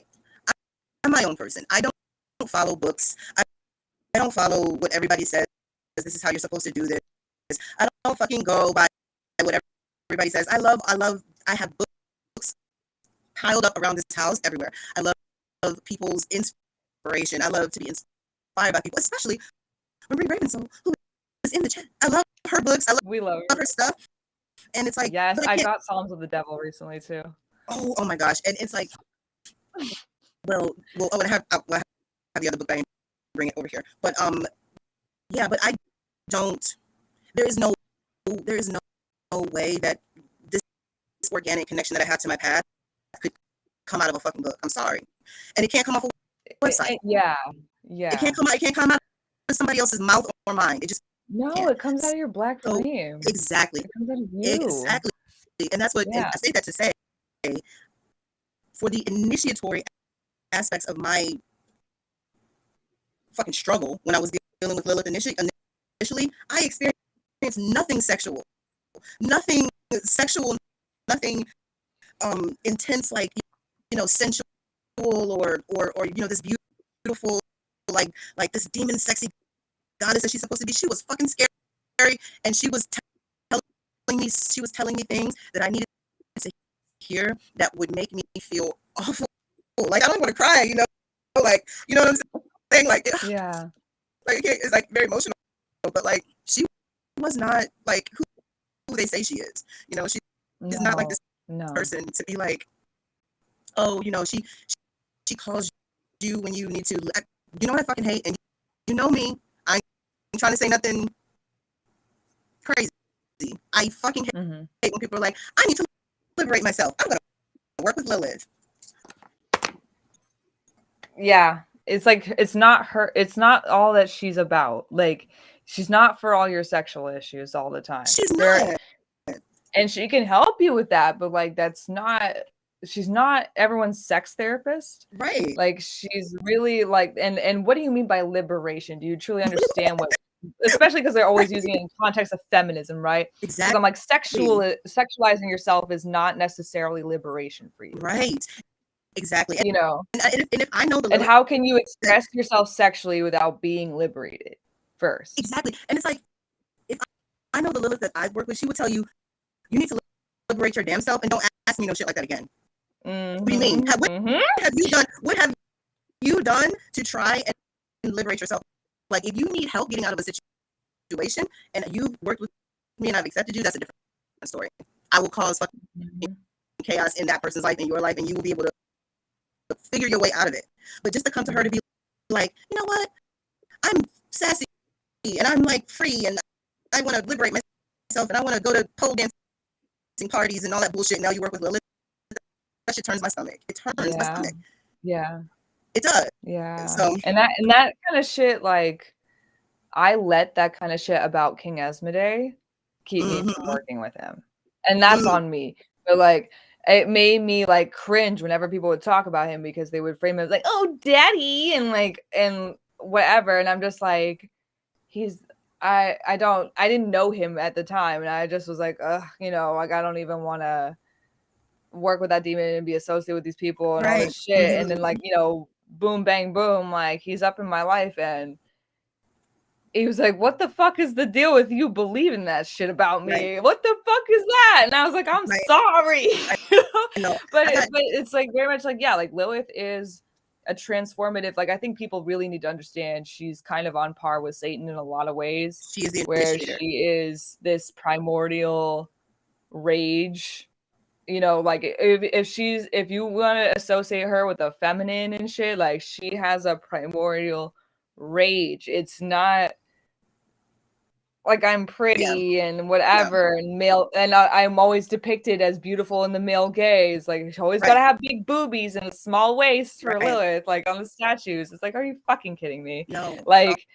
my own person. I don't follow books. I don't follow what everybody says. This is how you're supposed to do this. I don't fucking go by what everybody says. I have books piled up around this house everywhere. I love people's inspiration. I love to be inspired by people, especially Marie Ravensoul, who is in the chat. I love her books. We love her stuff. And it's like, yes, I got Psalms of the Devil recently too. Oh my gosh. And it's like, well, I have the other book that I bring it over here. But yeah, but I don't. There is no way that this organic connection that I have to my past could come out of a fucking book. I'm sorry, and it can't come off a website. Yeah. It can't come out of somebody else's mouth or mind. It just can't. It comes out of your black flame. Exactly. It comes out of you. Exactly. And that's what. And I say that to say, for the initiatory aspects of my fucking struggle when I was dealing with Lilith initially, I experienced nothing sexual, nothing intense, like, sensual or this beautiful, like this demon sexy goddess that she's supposed to be. She was fucking scary, and she was telling me things that I needed to hear that would make me feel awful. Like, I don't want to cry, like, you know what I'm saying? Like, yeah, like it's like very emotional, but like she was not like who they say she is. She's not like this person to be like, oh, she calls you when you need to. You know what I fucking hate, and you know me. I ain't trying to say nothing crazy. I fucking hate when people are like, I need to liberate myself. I'm gonna work with Lilith. Yeah, it's like, it's not all that she's about. Like, she's not for all your sexual issues all the time. She's not. And she can help you with that, but like, she's not everyone's sex therapist. Right. Like, she's really like, and what do you mean by liberation? Do you truly understand what, especially because they're always using it in context of feminism, right? Exactly. I'm like, sexualizing yourself is not necessarily liberation for you. Right. Exactly. And if I know and how can you express yourself sexually without being liberated first? Exactly. And it's like, if I know the Lilith that I've worked with, she would tell you, you need to liberate your damn self, and don't ask me no shit like that again. What do you mean? What have you done? What have you done to try and liberate yourself? Like, if you need help getting out of a situation and you've worked with me and I've accepted you, that's a different story. I will cause fucking chaos in that person's life, in your life, and you will be able to figure your way out of it. But just to come to her to be like, you know what? I'm sassy and I'm like free, and I want to liberate myself, and I want to go to pole dancing parties and all that bullshit. Now you work with Lilith. That shit turns my stomach. It turns my stomach. Yeah. It does. Yeah. So, and that kind of shit, like, I let that kind of shit about King Esmode keep me from working with him. And that's on me. But like, it made me like cringe whenever people would talk about him, because they would frame it as like, oh, daddy, and whatever. And I'm just like, I didn't know him at the time, and I just was like, ugh, like, I don't even want to work with that demon and be associated with these people and all this shit. And then, like, boom, bang, boom, like, he's up in my life, and he was like, what the fuck is the deal with you believing that shit about me? Right. What the fuck is that? And I was like, I'm sorry. But it's like very much like, yeah, like, Lilith is a transformative, like, I think people really need to understand she's kind of on par with Satan in a lot of ways. She is the where initiator. She is this primordial rage, you know, like if you want to associate her with the feminine and shit, like she has a primordial rage. It's not like I'm pretty and whatever and male, and I'm always depicted as beautiful in the male gaze. Like she always gotta have big boobies and a small waist for Lilith, like on the statues. It's like, are you fucking kidding me? No. Like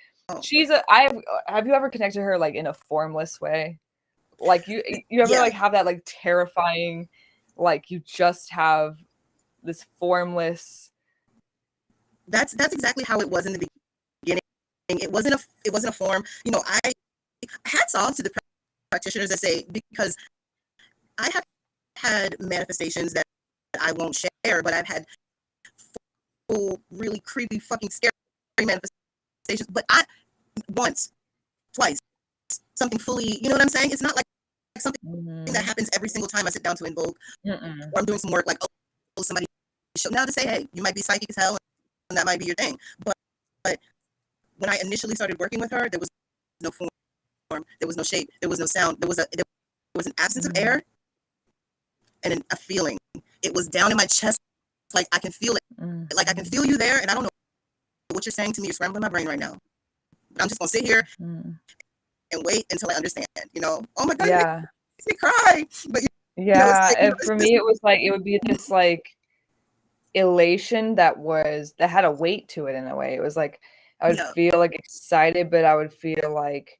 she's have you ever connected her like in a formless way? Like you ever like have that like terrifying, like you just have this formless. That's exactly how it was in the beginning. It wasn't a form. You know, I hats off to the practitioners that say, because I have had manifestations that I won't share, but I've had full, really creepy, fucking scary manifestations. But once, twice, something fully, you know what I'm saying? It's not like something that happens every single time I sit down to invoke, or I'm doing some work, like, oh, somebody show now to say, hey, you might be psychic as hell, and that might be your thing. But when I initially started working with her, there was no form, there was no shape, there was no sound, there was an absence of air and a feeling. It was down in my chest, like I can feel it, like I can feel you there, and I don't know what you're saying to me. You're scrambling my brain right now. I'm just gonna sit here and wait until I understand. You know, oh my god, it makes me cry. But and for me, it was like it would be this like elation that had a weight to it in a way. It was like I would feel like excited, but I would feel like,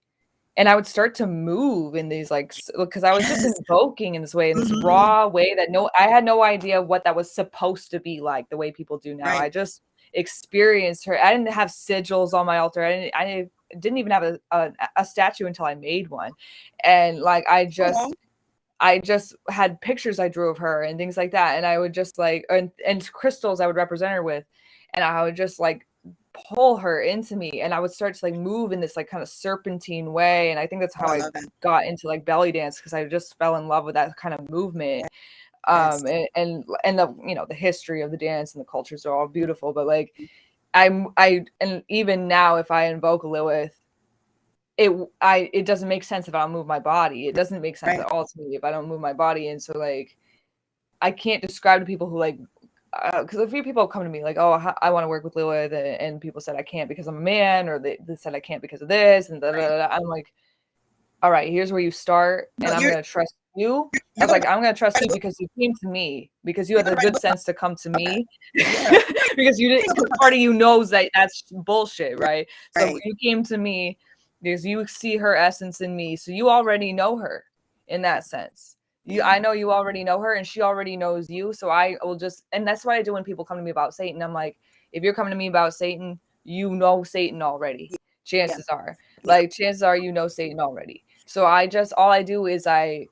and I would start to move in these like, because I was just invoking in this way, in this raw way that I had no idea what that was supposed to be like, the way people do now. I just experienced her. I didn't have sigils on my altar. I didn't even have a statue until I made one. And like, I just had pictures I drew of her and things like that. And I would just like, and crystals I would represent her with. And I would just like pull her into me, and I would start to like move in this like kind of serpentine way. And I think that's how I got into like belly dance, because I just fell in love with that kind of movement. And the, you know, the history of the dance and the cultures are all beautiful, but like and even now if I invoke Lilith, it doesn't make sense if I don't move my body. It doesn't make sense at all to me if I don't move my body. And so like I can't describe to people who like, because a few people come to me like, oh, I want to work with Lilith, and people said I can't because I'm a man, or they said I can't because of this, and I'm like, all right, here's where you start, and I'm going to trust you. I was like, I'm going to trust you because you came to me, because you had the good sense to come to me, because you didn't, part of you knows that that's bullshit, right? So you came to me because you see her essence in me, so you already know her in that sense. I know you already know her, and she already knows you. So I will just, and that's what I do when people come to me about Satan. I'm like, if you're coming to me about Satan, you know Satan already. Chances are, you know Satan already. So all I do is I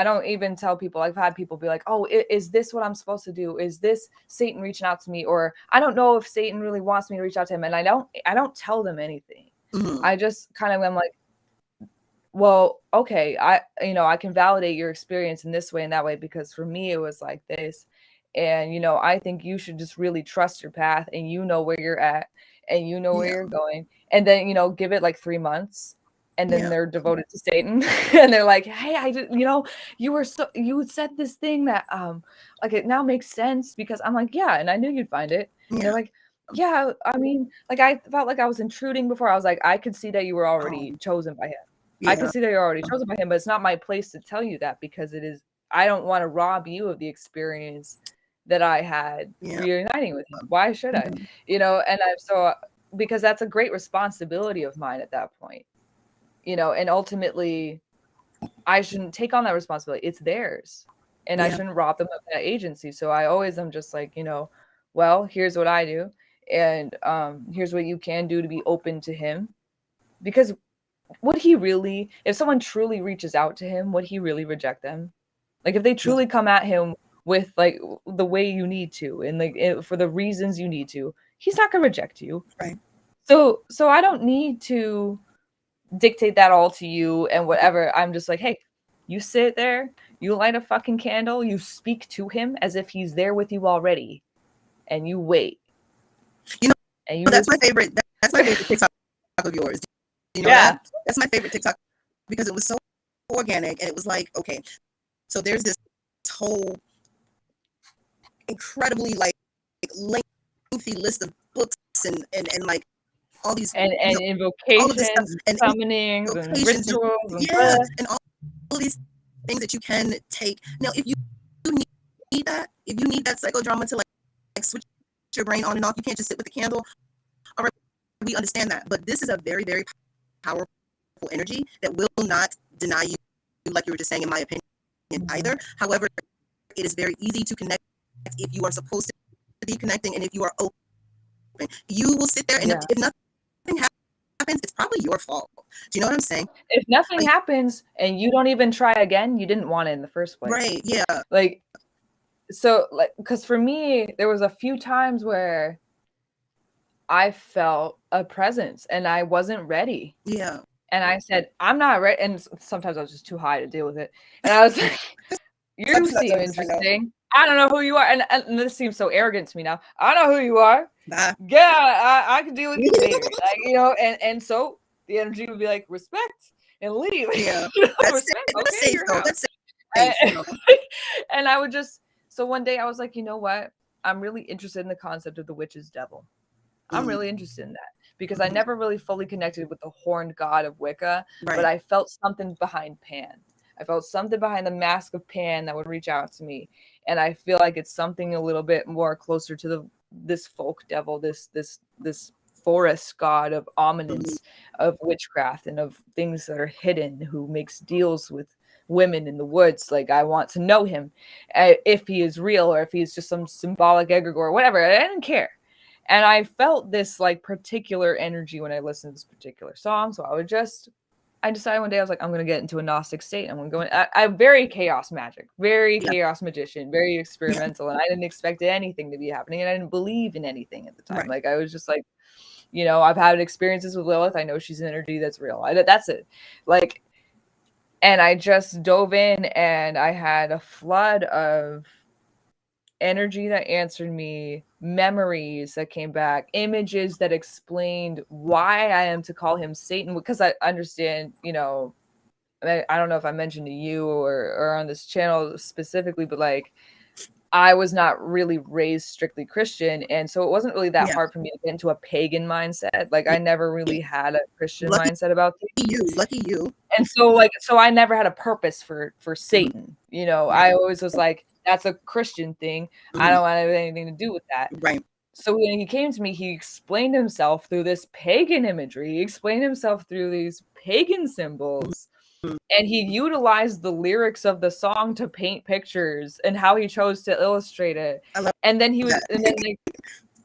don't even tell people. I've had people be like, oh, is this what I'm supposed to do? Is this Satan reaching out to me? Or I don't know if Satan really wants me to reach out to him. And I don't tell them anything. I just kind of am like, well, okay, I can validate your experience in this way and that way, because for me it was like this. And, you know, I think you should just really trust your path, and you know where you're at, and you know where you're going. And then, you know, give it like 3 months, and then they're devoted to Satan. And they're like, hey, I did, you know, you said this thing that like it now makes sense, because I'm like, yeah, and I knew you'd find it. And they're like, yeah, I mean, like I felt like I was intruding before. I was like, I could see that you were already chosen by him. I can see that you're already chosen by him, but it's not my place to tell you that, because I don't want to rob you of the experience that I had reuniting with him. Why should I? You know, and because that's a great responsibility of mine at that point, you know, and ultimately I shouldn't take on that responsibility. It's theirs, and I shouldn't rob them of that agency. So I always am just like, you know, well, here's what I do, and here's what you can do to be open to him, because would he really, if someone truly reaches out to him, would he really reject them? Like if they truly come at him with like the way you need to, and like for the reasons you need to, he's not gonna reject you. Right. So I don't need to dictate that all to you and whatever. I'm just like, hey, you sit there, you light a fucking candle, you speak to him as if he's there with you already, and you wait. You know, and that's my favorite. That's my favorite TikTok of yours. You know that? That's my favorite TikTok, because it was so organic, and it was like, okay, so there's this whole incredibly like lengthy list of books and like all these and all of this stuff invocations, and summonings, and invocations rituals, and yeah, and all of these things that you can take. Now, if you need that, if you need that psychodrama to like switch your brain on and off, you can't just sit with the candle. All right, we understand that, but this is a very, very powerful energy that will not deny you, like you were just saying, in my opinion, either. However, it is very easy to connect if you are supposed to be connecting and if you are open. You will sit there, and if nothing happens, it's probably your fault. Do you know what I'm saying? If nothing like, happens and you don't even try again, you didn't want it in the first place. Right, yeah. Like, so, like, because for me, there was a few times where I felt a presence and I wasn't ready. Yeah. And I said, I'm not ready. And sometimes I was just too high to deal with it. And I was like, you seem interesting. I don't know who you are. And this seems so arrogant to me now. I know who you are. Nah. Yeah, I can deal with you, baby. Like, you know, and so the energy would be like, respect and leave. Yeah. Respect. Okay, That's safe. And I would just, so one day I was like, you know what? I'm really interested in the concept of the witch's devil. I'm really interested in that because I never really fully connected with the horned god of Wicca, but I felt something behind Pan. I felt something behind the mask of Pan that would reach out to me. And I feel like it's something a little bit more closer to this folk devil, this forest god of ominence, of witchcraft, and of things that are hidden, who makes deals with women in the woods. Like, I want to know him, if he is real or if he's just some symbolic egregore or whatever. I didn't care. And I felt this like particular energy when I listened to this particular song. So I decided one day, I was like, I'm going to get into a Gnostic state. I'm going to go in. I'm very chaos magic, very chaos magician, very experimental. And I didn't expect anything to be happening. And I didn't believe in anything at the time. Like, I was just like, you know, I've had experiences with Lilith. I know she's an energy that's real. That's it. Like, and I just dove in and I had a flood of energy that answered me, memories that came back, images that explained why I am to call him Satan, because I understand, you know, I don't know if I mentioned to you or on this channel specifically, but like, I was not really raised strictly Christian, and so it wasn't really that hard for me to get into a pagan mindset. Like, I never really had a Christian mindset about things. Lucky you. And so I never had a purpose for Satan. You know, I always was like, that's a Christian thing. I don't want to have anything to do with that. Right. So when he came to me, he explained himself through this pagan imagery. He explained himself through these pagan symbols. And he utilized the lyrics of the song to paint pictures and how he chose to illustrate it. And then like,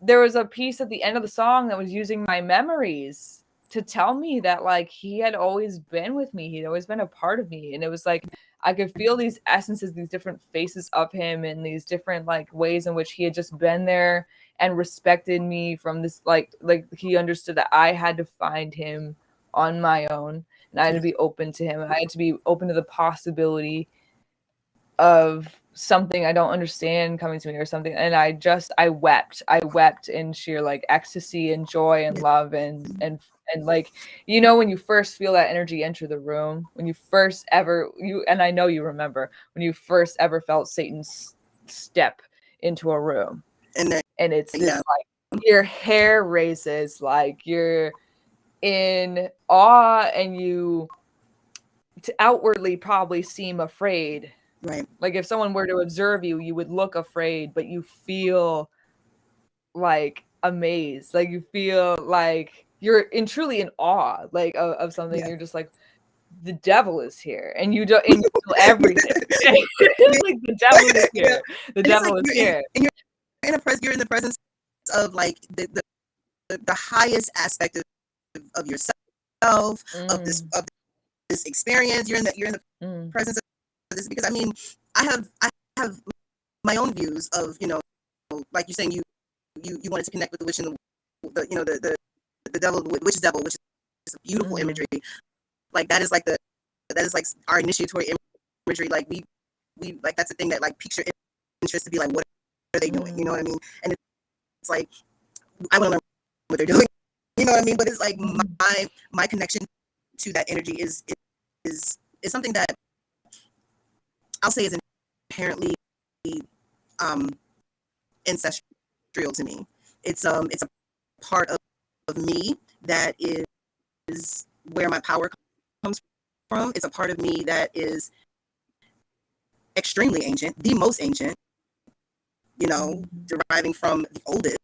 there was a piece at the end of the song that was using my memories to tell me that like he had always been with me. He'd always been a part of me. And it was like, I could feel these essences, these different faces of him, and these different like ways in which he had just been there and respected me from this, like he understood that I had to find him on my own. And I had to be open to him. I had to be open to the possibility of something I don't understand coming to me or something. And I wept. I wept in sheer like ecstasy and joy and love and like, you know, when you first feel that energy enter the room, when you first ever, and I know you remember, when you first ever felt Satan's step into a room. And it's this like, your hair raises, like you're in awe, and you outwardly probably seem afraid. Right. Like, if someone were to observe you, you would look afraid, but you feel like amazed. Like, you feel like you're truly in awe, like of something. You're just like, the devil is here, and you don't, and you feel everything. Like, the devil is here. The devil is here. And you're in the presence of like the highest aspect of yourself, of this experience. You're in the presence of this, because I mean, I have my own views of, you know, like you're saying, you wanted to connect with the witch and the you know, the devil, the witch's devil, which is a beautiful imagery. Like, that is like our initiatory imagery. Like, we like, that's the thing that like piques your interest, to be like, what are they doing? You know what I mean? And it's like, I want to learn what they're doing. You know what I mean? But it's like, my connection to that energy is something that I'll say is inherently ancestral to me. It's a part of me that is where my power comes from. It's a part of me that is extremely ancient, the most ancient, deriving from the oldest,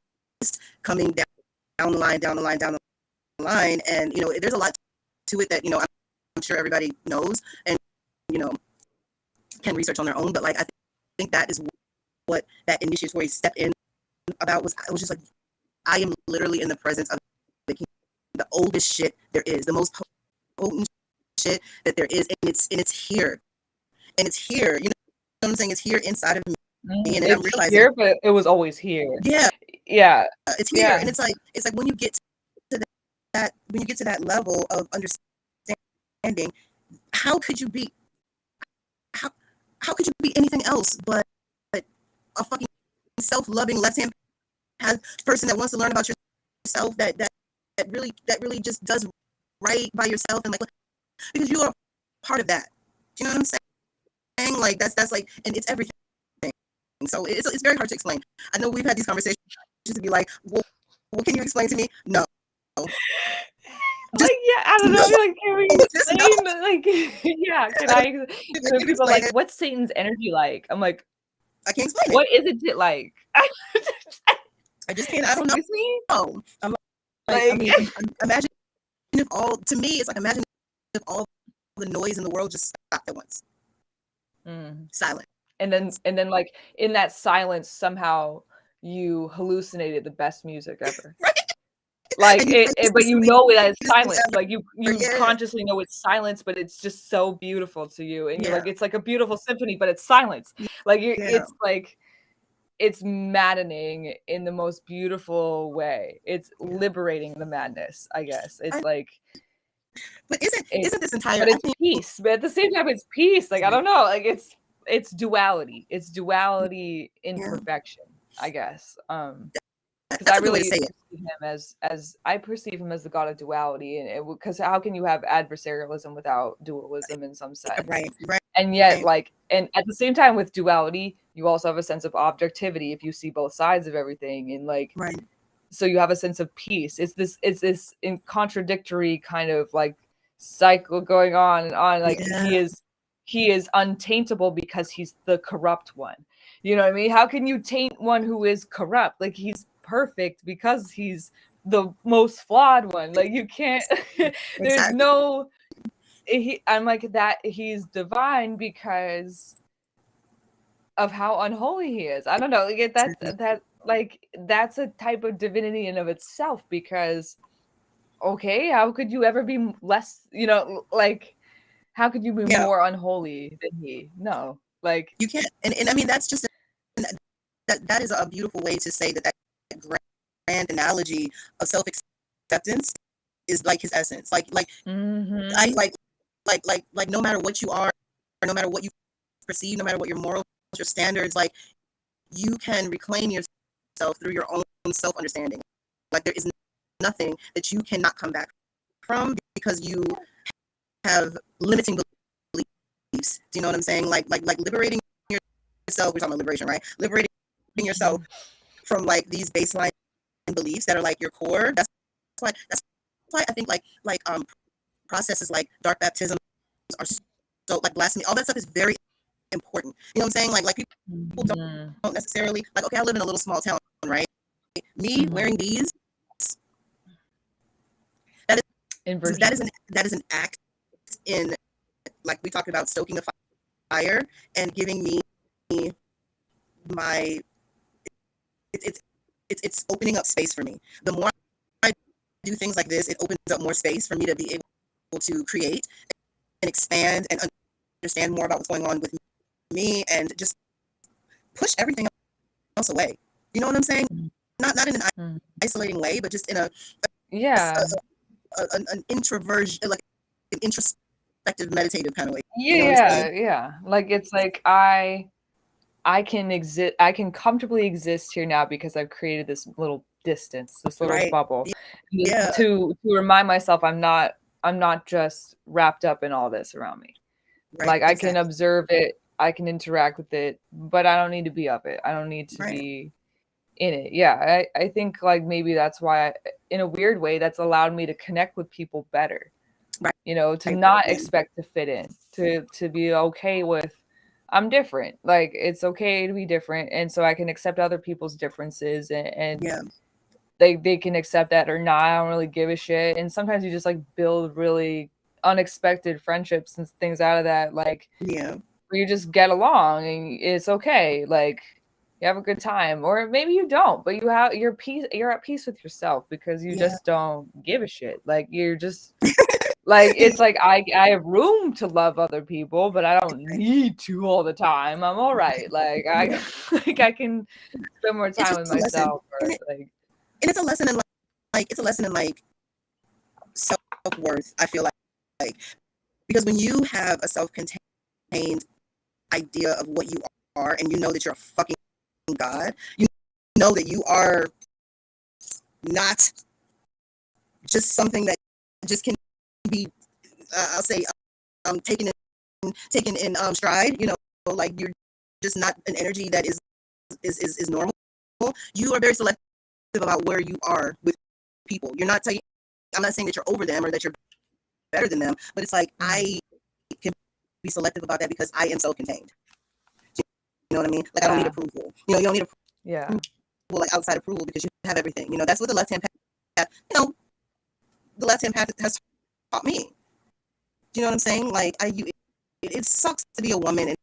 coming down the line, down the line, down the line. And, there's a lot to it that, I'm sure everybody knows and, can research on their own. But like, I think that is what that initiatory step in about was. I was just like, I am literally in the presence of the oldest shit there is, the most potent shit that there is. And it's here. And it's here. You know what I'm saying? It's here inside of me. And I'm realizing here, but it was always here. Yeah. Yeah. It's here. Yeah. And it's like when you get to that level of understanding, how could you be anything else but a fucking self-loving left-hand person that wants to learn about yourself, that really just does right by yourself, and like, because you are part of that. Do you know what I'm saying? Like that's like, and it's everything. So it's very hard to explain. I know we've had these conversations to be like, well, can you explain to me? No. Just, like, yeah, I don't know. Like, can we explain? No. Like, yeah, can I? People like, what's Satan's energy like? I'm like, I can't explain it. What isn't it like? I just can't. I don't know. I'm like, I mean, imagine if all. To me, it's like, imagine if all the noise in the world just stopped at once. Silent. And then like in that silence, somehow you hallucinated the best music ever. Right. Like but you know that it's silence. Like you consciously know it's silence, but it's just so beautiful to you. And you're like, it's like a beautiful symphony, but it's silence. Like it's like, it's maddening in the most beautiful way. It's liberating the madness, I guess. It's like, but isn't this entire? But it's peace. But at the same time, it's peace. Like, I don't know. Like it's duality. It's duality in perfection, I guess. Because I really perceive him as I perceive him as the god of duality, and because how can you have adversarialism without dualism in some sense? Right. And yet, like, and at the same time with duality, you also have a sense of objectivity if you see both sides of everything, and like, so you have a sense of peace. It's this in contradictory kind of like cycle going on and on. Like he is untaintable because he's the corrupt one. You know what I mean? How can you taint one who is corrupt? Like, he's perfect because he's the most flawed one. Like, you can't. There's no. I'm like that. He's divine because of how unholy he is. I don't know. Like that's a type of divinity in of itself. Because, okay, how could you ever be less? Like, how could you be more unholy than he? No, like you can't. And I mean, that's just that is a beautiful way to say that grand analogy of self-acceptance is like his essence. Like I like no matter what you are, or no matter what you perceive, no matter what your morals, your standards, like you can reclaim yourself through your own self-understanding. Like there is nothing that you cannot come back from because you have limiting beliefs. Do you know what I'm saying? Like liberating yourself. We're talking about liberation, right? Liberating yourself from like these baseline beliefs that are like your core. That's why I think like processes like dark baptism are so like blasphemy. All that stuff is very important. You know what I'm saying? Like people don't necessarily like. Okay, I live in a little small town, right? Me wearing these. That is an act in, like we talked about, stoking a fire and giving me my. It's opening up space for me. The more I do things like this, it opens up more space for me to be able to create and expand and understand more about what's going on with me and just push everything else away. You know what I'm saying? Not in an isolating way, but just in an introversion, like an introspective, meditative kind of way. Yeah. Like it's like I can exist. I can comfortably exist here now because I've created this little distance, this little bubble, to remind myself I'm not just wrapped up in all this around me. Like I can observe it I can interact with it, but I don't need to be of it. I don't need to be in it. Yeah, I think like maybe that's why in a weird way that's allowed me to connect with people better. Right. You know, to not expect to fit in, to be okay with I'm different. Like it's okay to be different, and so I can accept other people's differences, and they can accept that or not. I don't really give a shit. And sometimes you just like build really unexpected friendships and things out of that, like where you just get along and it's okay. Like you have a good time, or maybe you don't, but you're at peace with yourself because you just don't give a shit. Like you're just like it's like I have room to love other people, but I don't need to all the time. I'm all right. Like I like I can spend more time with myself. Or, like, and it's a lesson in like self-worth. I feel like because when you have a self-contained idea of what you are, and you know that you're a fucking god, you know that you are not just something that just can be I'll say taken in stride, you know, like you're just not an energy that is normal. You are very selective about where you are with people. I'm not saying that you're over them or that you're better than them, but it's like I can be selective about that because I am self-contained. You know what I mean? Like I don't need approval. You know, you don't need approval, like outside approval, because you have everything. You know, that's what the left-hand path, you know, the left-hand path has taught me. Do you know what I'm saying? Like it sucks to be a woman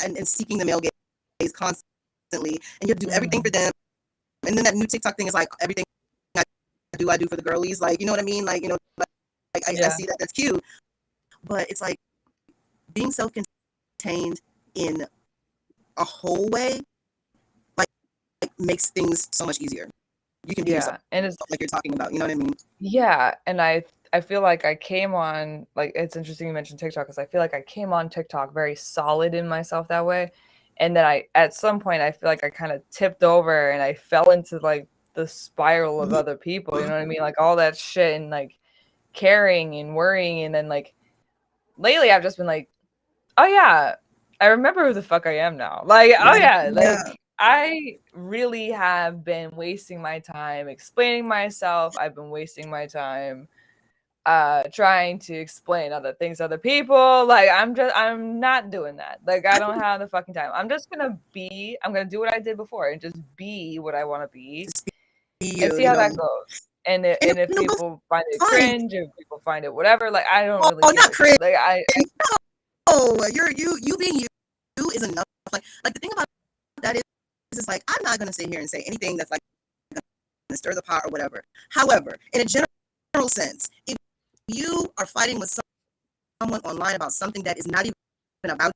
and seeking the male gaze constantly, and you have to do everything for them. And then that new TikTok thing is like everything I do for the girlies. Like, you know what I mean? Like, you know, like I see that, that's cute, but it's like being self-contained in a whole way, like makes things so much easier. You can be yourself, and it's like you're talking about. You know what I mean? Yeah, and I feel like I came on, like, it's interesting you mentioned TikTok because I feel like I came on TikTok very solid in myself that way, and then at some point I feel like I kind of tipped over and I fell into like the spiral of other people. You know what I mean? Like all that shit and like caring and worrying, and then like lately I've just been like, oh yeah, I remember who the fuck I am now. Like, oh yeah, like I really have been wasting my time explaining myself. I've been wasting my time trying to explain other things to other people. Like I'm not doing that. Like I don't have the fucking time. I'm gonna do what I did before and just be what I want to be and see how that goes. And if people find it cringe, if people find it whatever, like I don't really give a shit. Like you being you is enough. Like the thing about that is like I'm not gonna sit here and say anything that's like gonna stir the pot or whatever. However, in a general sense, if you are fighting with someone online about something that is not even about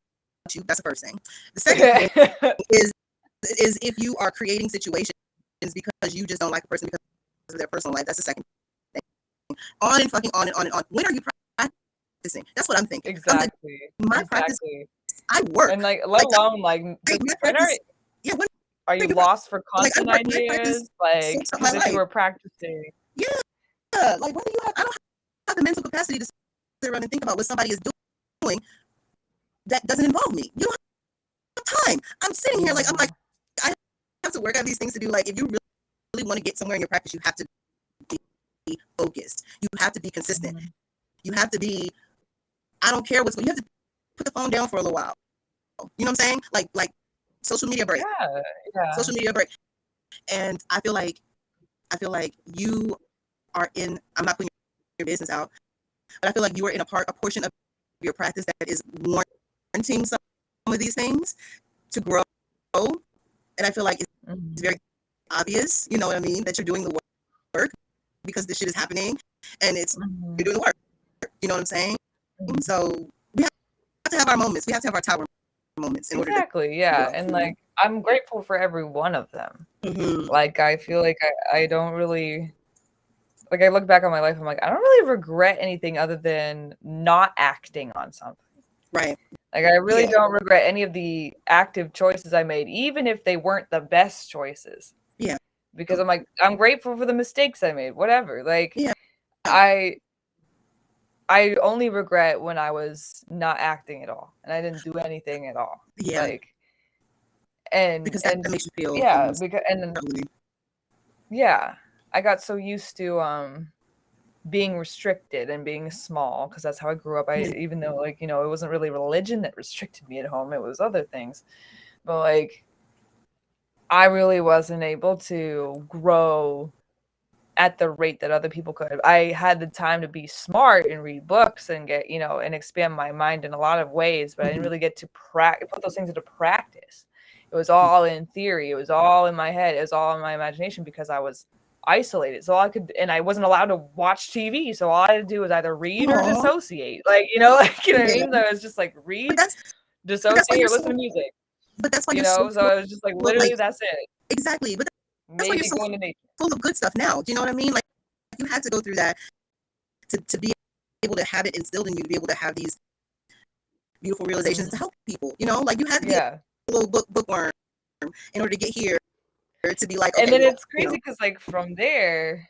you, that's the first thing. The second thing is if you are creating situations because you just don't like a person because of their personal life. That's the second thing. On and fucking on and on and on. When are you practicing? That's what I'm thinking. Exactly. My practice, I work. And like, let alone like, when are you lost for content ideas? Like, because if you were practicing. Yeah. Like, when do you have, I don't have the mental capacity to sit around and think about what somebody is doing that doesn't involve me. You don't have time. I'm sitting here like, I'm like, I have to work out these things to do. Like, if you really want to get somewhere in your practice, you have to be focused. You have to be consistent. You have to be, I don't care you have to put the phone down for a little while. You know what I'm saying? Like social media break. Yeah. Social media break. And I feel like you are in, I'm not putting your business out, but I feel like you are in a portion of your practice that is warranting some of these things to grow. And I feel like it's very obvious, you know what I mean, that you're doing the work because this shit is happening and you're doing the work. You know what I'm saying? So we have to have our moments. We have to have our tower moments. Exactly. Yeah. And like, I'm grateful for every one of them. Like, I feel like I don't really, like, I look back on my life, I'm like, I don't really regret anything other than not acting on something. Right. Like, I really don't regret any of the active choices I made, even if they weren't the best choices. Yeah. Because I'm like, I'm grateful for the mistakes I made, whatever. Like, I I only regret when I was not acting at all and I didn't do anything at all. Yeah. Like, and because that makes you feel yeah, because lonely. yeah, I got so used to being restricted and being small because that's how I grew up. Even though like, it wasn't really religion that restricted me at home, it was other things. But like, I really wasn't able to grow at the rate that other people could. I had the time to be smart and read books and get, and expand my mind in a lot of ways, but I didn't really get to put those things into practice. It was all in theory. It was all in my head. It was all in my imagination because I was isolated. So and I wasn't allowed to watch TV. So all I had to do was either read or dissociate. Like, what I mean? So I was just like, read, dissociate, or listen to music. But that's why so I was just like, literally, that's it. Exactly. But that's why Maybe you're so going to nature. full of good stuff now. Do you know what I mean? Like, you had to go through that to be able to have it instilled in you, to be able to have these beautiful realizations to help people. Like you had to be a little bookworm in order to get here to be like, okay, and then it's crazy because like from there,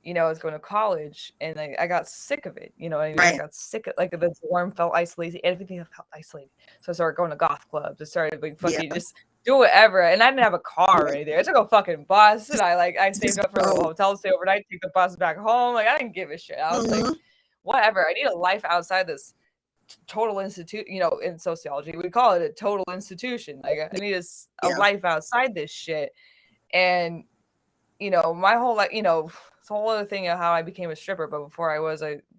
I was going to college and I got sick of it. I got sick of like the dorm felt isolated, everything felt isolated. So I started going to goth clubs. I started like fucking just do whatever. And I didn't have a car or anything. I took a fucking bus and I saved up for a little hotel stay overnight, take the bus back home. Like I didn't give a shit. I was like, whatever. I need a life outside this total institute. In sociology, we call it a total institution. Like I need a life outside this shit. And my whole life, it's a whole other thing of how I became a stripper. But before I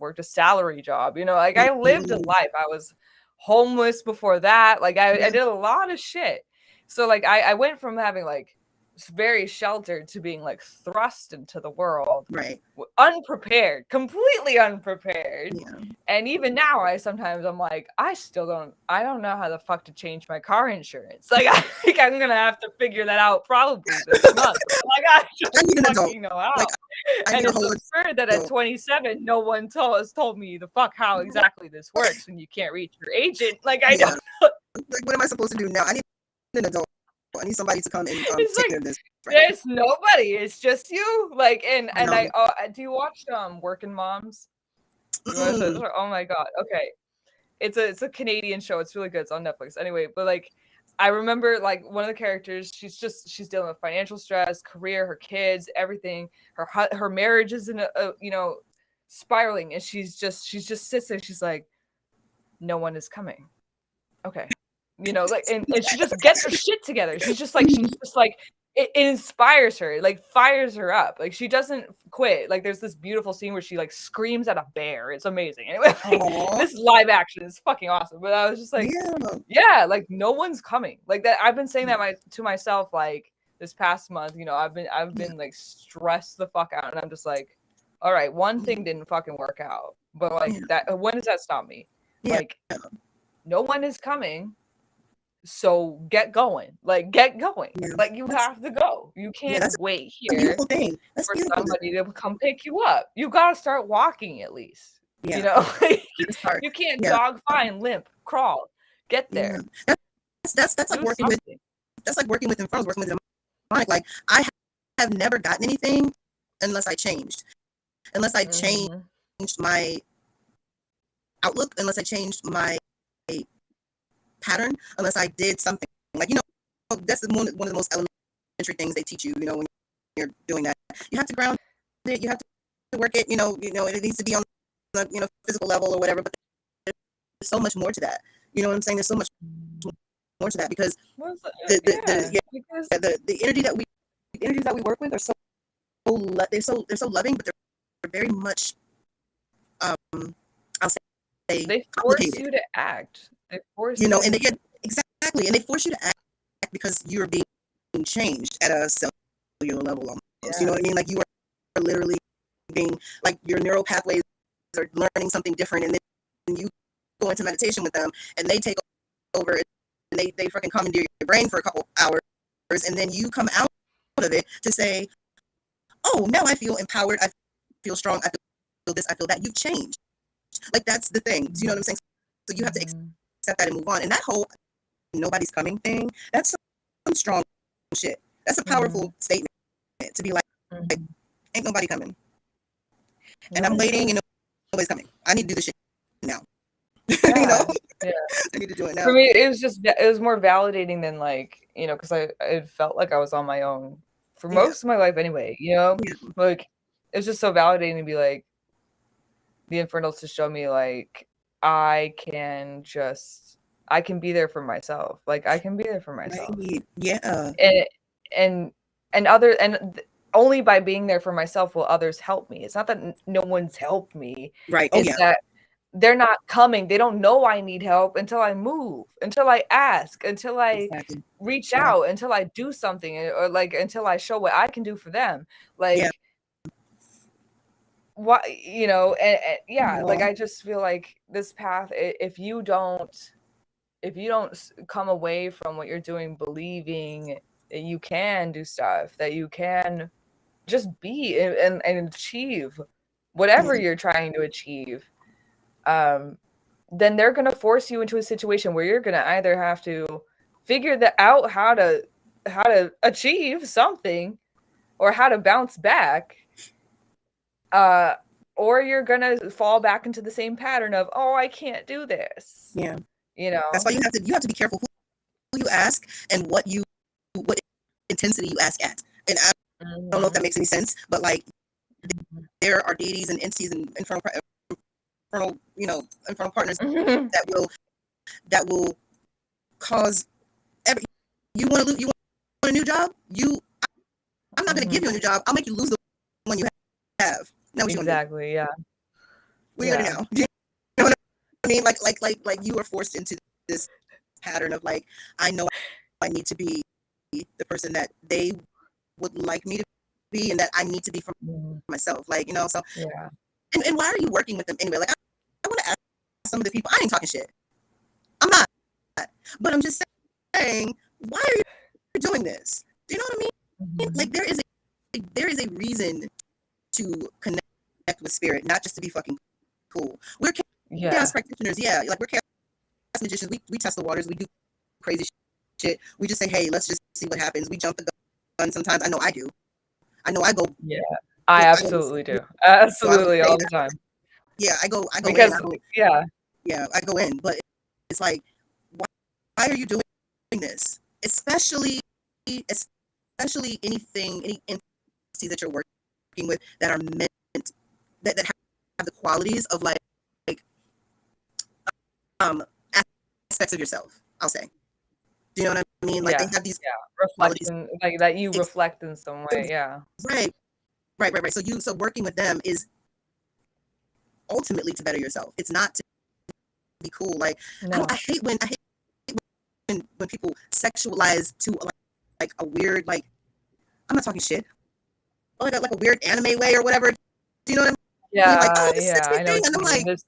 worked a salary job. Like I lived a life. I was homeless before that. Like I did a lot of shit. So like I went from having like very sheltered to being like thrust into the world, unprepared, completely unprepared. And even now I'm like, I don't know how the fuck to change my car insurance. Like I think I'm gonna have to figure that out probably this month. Like I just fucking know how. And it's absurd that at 27 no one told me the fuck how exactly this works when you can't reach your agent. Like I don't know. Like what am I supposed to do now? I need an adult. I need somebody to come and take care of this. There's nobody. It's just you. Like, and I do you watch Working Moms? Oh my god. Okay, it's a Canadian show. It's really good. It's on Netflix. Anyway, but like, I remember like one of the characters. She's dealing with financial stress, career, her kids, everything. Her marriage is in a spiraling, and she's just sits there. She's like, no one is coming. Okay. Like, and she just gets her shit together. She's just like, it inspires her, like fires her up. Like she doesn't quit. Like there's this beautiful scene where she like screams at a bear. It's amazing. Anyway, like, this live action is fucking awesome. But I was just like, like no one's coming. Like that. I've been saying that to myself like this past month. I've been like stressed the fuck out, and I'm just like, all right, one thing didn't fucking work out, but like that. When does that stop me? Like no one is coming. So get going. Like you have to go. You can't wait here for somebody to come pick you up. You gotta start walking at least. You can't jog, fine, limp, crawl. Get there. That's like working with. That's like working with them. Working with them. Like I have never gotten anything unless I changed. Unless I changed my outlook. Unless I changed my pattern, unless I did something like that's one of the most elementary things they teach you. When you're doing that, you have to ground it, you have to work it. It needs to be on the physical level or whatever. But there's so much more to that. You know what I'm saying? There's so much more to that because the energy that we work with are they're so loving, but they're very much I'll say they force you to act. They force and they get exactly, and they force you to act because you're being changed at a cellular level almost. You know what I mean? Like you are literally being like your neural pathways are learning something different, and then you go into meditation with them, and they take over, and they freaking commandeer your brain for a couple hours, and then you come out of it to say, "Oh, now I feel empowered. I feel strong. I feel this. I feel that." You've changed. Like that's the thing. Do you know what I'm saying? So you have to accept that and move on. And that whole nobody's coming thing, that's some strong shit. That's a powerful statement to be like, ain't nobody coming. And I'm waiting, nobody's coming. I need to do this shit now. Yeah. You know, yeah. I need to do it now. For me, it was more validating than like, you know, because I felt like I was on my own for most of my life anyway, you know, like it was just so validating to be like the Infernals to show me like I can be there for myself. Like I can be there for myself. Right. Yeah. And only by being there for myself will others help me. It's not that no one's helped me. Right. It's that they're not coming. They don't know I need help until I move, until I ask, until I reach out, until I do something, or like until I show what I can do for them. Like, what, you know, and like I just feel like this path, if you don't come away from what you're doing believing that you can do stuff, that you can just be and achieve whatever you're trying to achieve, then they're going to force you into a situation where you're going to either have to figure out how to achieve something or how to bounce back, or you're going to fall back into the same pattern of, oh, I can't do this. Yeah. You know, that's why you have to be careful who you ask and what intensity you ask at. And I don't know if that makes any sense, but like there are deities and entities and infernal partners that will cause you want a new job. I'm not going to give you a new job. I'll make you lose the one you have. Now what exactly. You what are you going to do now? You know what I mean? Like you are forced into this pattern of like, I know I need to be the person that they would like me to be and that I need to be for myself. Like, you know, so and why are you working with them anyway? Like I want to ask some of the people, I ain't talking shit. I'm not. But I'm just saying, why are you doing this? Do you know what I mean? Like there is a reason to connect with spirit, not just to be fucking cool. We're chaos practitioners, like we're chaos magicians. We test the waters, we do crazy shit. We just say, hey, let's just see what happens. We jump the gun sometimes. I know I do. I know I go. Yeah, I absolutely do. Absolutely, all the time. Yeah, I go because in. I go in, but it's like, why are you doing this? Especially any entity that you're working with that are meant that have the qualities of like aspects of yourself, I'll say. Do you know what I mean? Like they have these reflection, like that you reflect in some way. Yeah. Right. So working with them is ultimately to better yourself. It's not to be cool. Like I hate when people sexualize to like a weird, like, I'm not talking shit, like a weird anime way or whatever. Do you know what I mean? Yeah, like, oh, this I know. And I'm like, this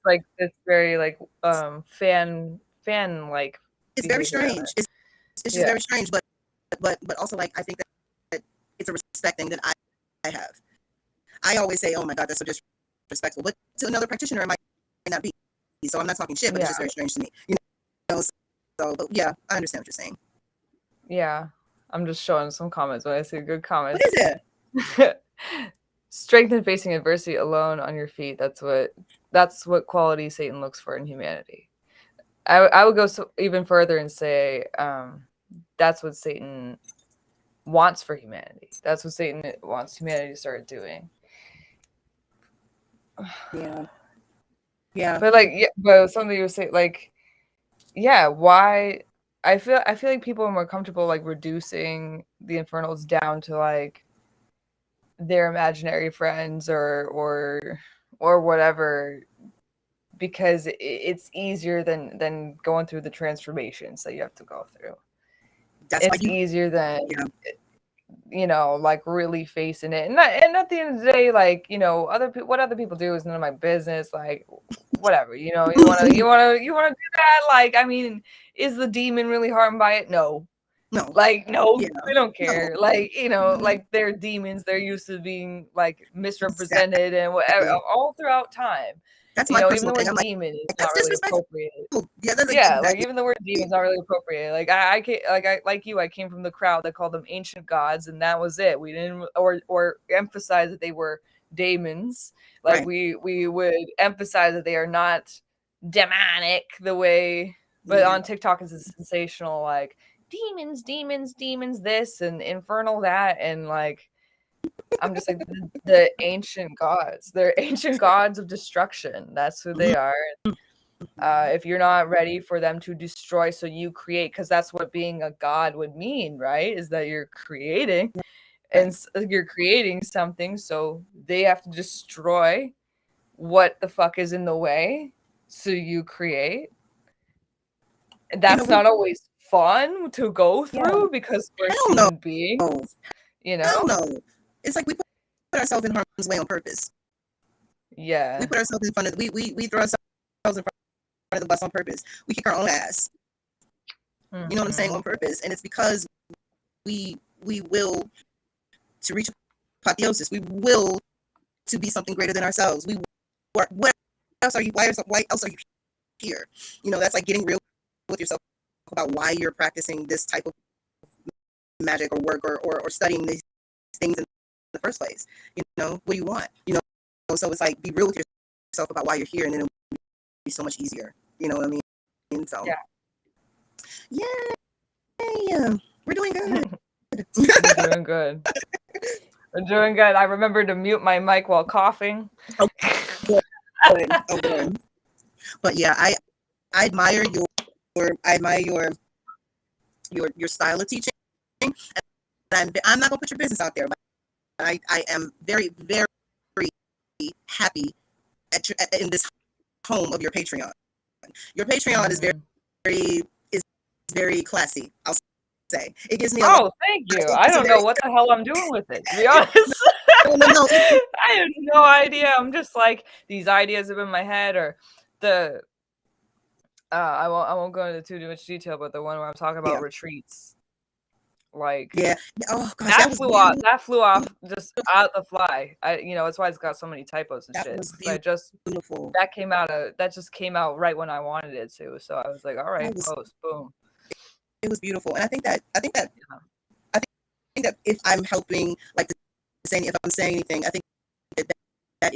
very like fan like. It's very strange. It's just very strange, but also like I think that it's a respect thing that I have. I always say, oh my God, that's so disrespectful, but to another practitioner it might not be. So I'm not talking shit, but it's just very strange to me. You know. So but yeah, I understand what you're saying. Yeah, I'm just showing some comments when I see good comments. What is it? Strength in facing adversity alone on your feet. That's what quality Satan looks for in humanity. I would go even further and say that's what Satan wants for humanity. That's what Satan wants humanity to start doing. Yeah. But something you would say, like, why? I feel like people are more comfortable like reducing the Infernals down to like their imaginary friends or whatever, because it's easier than going through the transformations that you have to go through. It's easier than you know, like really facing it, and at the end of the day, like, you know, what other people do is none of my business. Like, whatever, you know, you want to do that. Like, I mean, is the demon really harmed by it? No, like, no, we don't care. No. Like, you know, like they're demons. They're used to being like misrepresented and whatever all throughout time. That's my personal thing. Demon is not really appropriate. Like even the word demon is not really appropriate. Like I came from the crowd that called them ancient gods, and that was it. We didn't or emphasize that they were daemons. Like Right. we would emphasize that they are not demonic the way, but Yeah. on TikTok it's a sensational like demons, demons, demons, this and infernal that, and like I'm just like the ancient gods. They're ancient gods of destruction. That's who they Mhm. are. If you're not ready for them to destroy, so you create, because that's what being a god would mean, right? Is that you're creating, and Right. you're creating something, so they have to destroy what the fuck is in the way, so you create. And You know, that's not always fun to go yeah. through because we're Hell no. human beings, you Hell know? no. It's like we put ourselves in harm's way on purpose. We Yeah. put ourselves in front of we throw ourselves in front of the bus on purpose. We kick our own ass. You know what I'm saying? Mhm. On purpose. And it's because we will to reach apotheosis. We will to be something greater than ourselves. What else are you why else are you here? You know, that's like getting real with yourself about why you're practicing this type of magic or work or studying these things in the first place. You know, what do you want? You know, so it's like be real with yourself about why you're here, and then it'll be so much easier. You know what I mean? And so Yeah. yeah, we're doing good. We're doing good. We're doing good. I remember to mute my mic while coughing. Oh, good. Oh, good. But yeah, I admire I admire your style of teaching. And I'm not gonna put your business out there, but I am very very happy in this home of your Patreon. Your Patreon is Mhm. is very classy. I'll say it gives me a lot. Oh, thank you. I It's a don't very know what the hell I'm doing with it, to be honest. no. I have no idea. I'm just like these ideas have been in my head, or the I won't go into too much detail, but the one where I'm talking about Yeah, retreats, like yeah. Oh gosh, that was beautiful. that flew off just out the fly. That's why it's got so many typos and That shit. was Because I just beautiful. that just came out right when I wanted it to. So I was like, all That right, was post, boom. it was beautiful, and Yeah. I think that if I'm helping, like saying if I'm saying anything, I think that that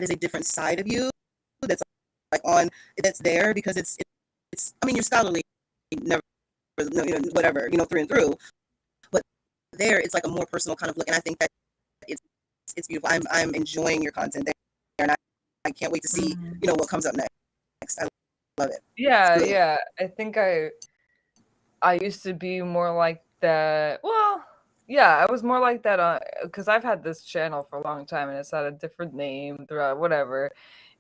is a different side of you that's like on that's there because it's I mean you're scholarly, never whatever through and through, but there it's like a more personal kind of look, and I think that it's it's beautiful. I'm enjoying your content there, and I can't wait to see Mhm. what comes up next. I love it. It's Yeah, good. yeah. I think I used to be more like that. Well, yeah, I was more like that because I've had this channel for a long time and it's had a different name throughout whatever.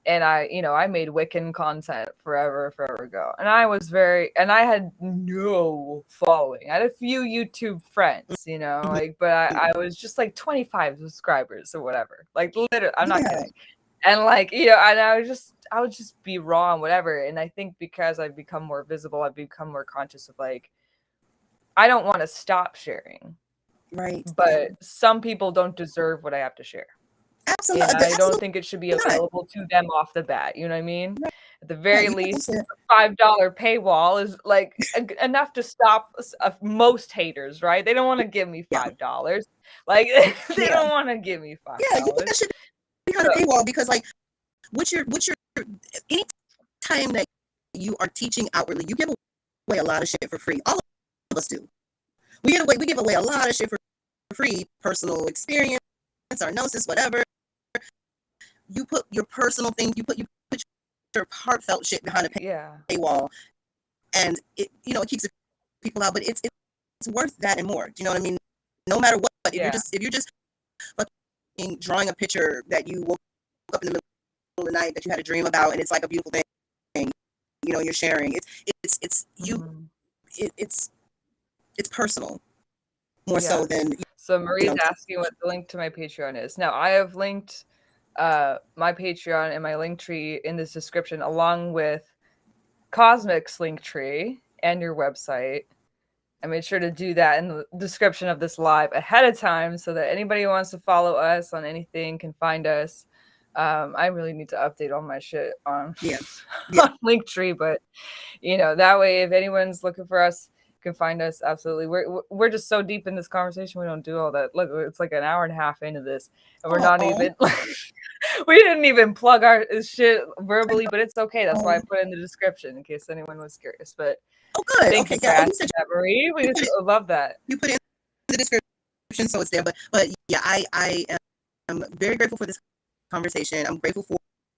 And I made Wiccan content forever ago. And I had no following. I had a few YouTube friends, Mhm. like, but I was just like 25 subscribers or whatever. Like literally, I'm not Yeah, kidding. And like, and I would just be raw and whatever. And I think because I've become more visible, I've become more conscious of like, I don't want to stop sharing, right. but some people don't deserve what I have to share. And Absolutely, I don't absolutely think it should be not. available to them off the bat. You know what I mean? Right. At the very You got least, to a $5 paywall is like enough to stop most haters, right? They don't want to give me yeah, $5. Like they yeah, don't want to give me yeah. You put $5. that shit behind So a paywall because like what's your any time that you are teaching outwardly, you give away a lot of shit for free. All of us do. We give away a lot of shit for free, personal experience, our gnosis, whatever. You put your personal thing, you put your heartfelt shit behind a yeah. paywall, and it keeps the people out, but it's worth that and more. Do you know what I mean? No matter what, Yeah. if you're just fucking drawing a picture that you woke up in the middle of the night that you had a dream about, and it's like a beautiful thing, you're sharing. It's you. Mhm. It's personal more so Yeah. than So you Marie's know. asking what the link to my Patreon is. Now I have linked my Patreon and my link tree in this description, along with Cosmic's link tree and your website. I made sure to do that in the description of this live ahead of time so that anybody who wants to follow us on anything can find us. I really need to update all my shit on, Yeah, yeah, on Linktree, but that way, if anyone's looking for us, can find us. Absolutely. We're just so deep in this conversation. We don't do all that. Look, it's like an hour and a half into this, and we're not even we didn't even plug our shit verbally, but it's okay. That's why I put it in the description in case anyone was curious. But good. Thank you for asking that, Marie. We just love that. You put it in the description, so it's there. But yeah, I am very grateful for this conversation. I'm grateful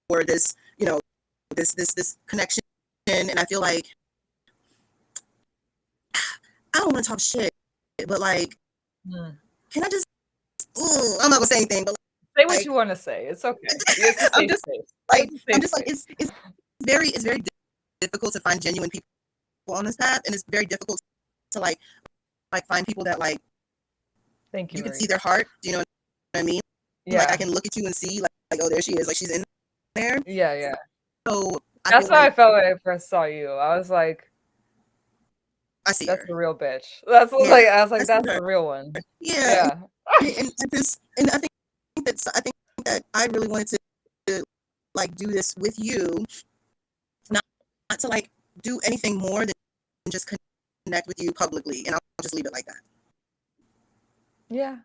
for this, this connection, and I feel like I don't want to talk shit, but like, can I just? I'm not gonna say anything, but say what you want to say. It's okay. It's I'm just like it's very difficult to find genuine people on this path, and it's very difficult to like find people that like. Thank you. You can see their heart. Do you know what I mean? Yeah. Like I can look at you and see like oh, there she is. Like she's in there. Yeah. So that's how I felt when I first saw you. I was like, I see that's her. the real bitch. That's like I was like, that's the real one. Yeah. And I think that I really wanted to like do this with you, not to like do anything more than just connect with you publicly, and I'll just leave it like that. Yeah.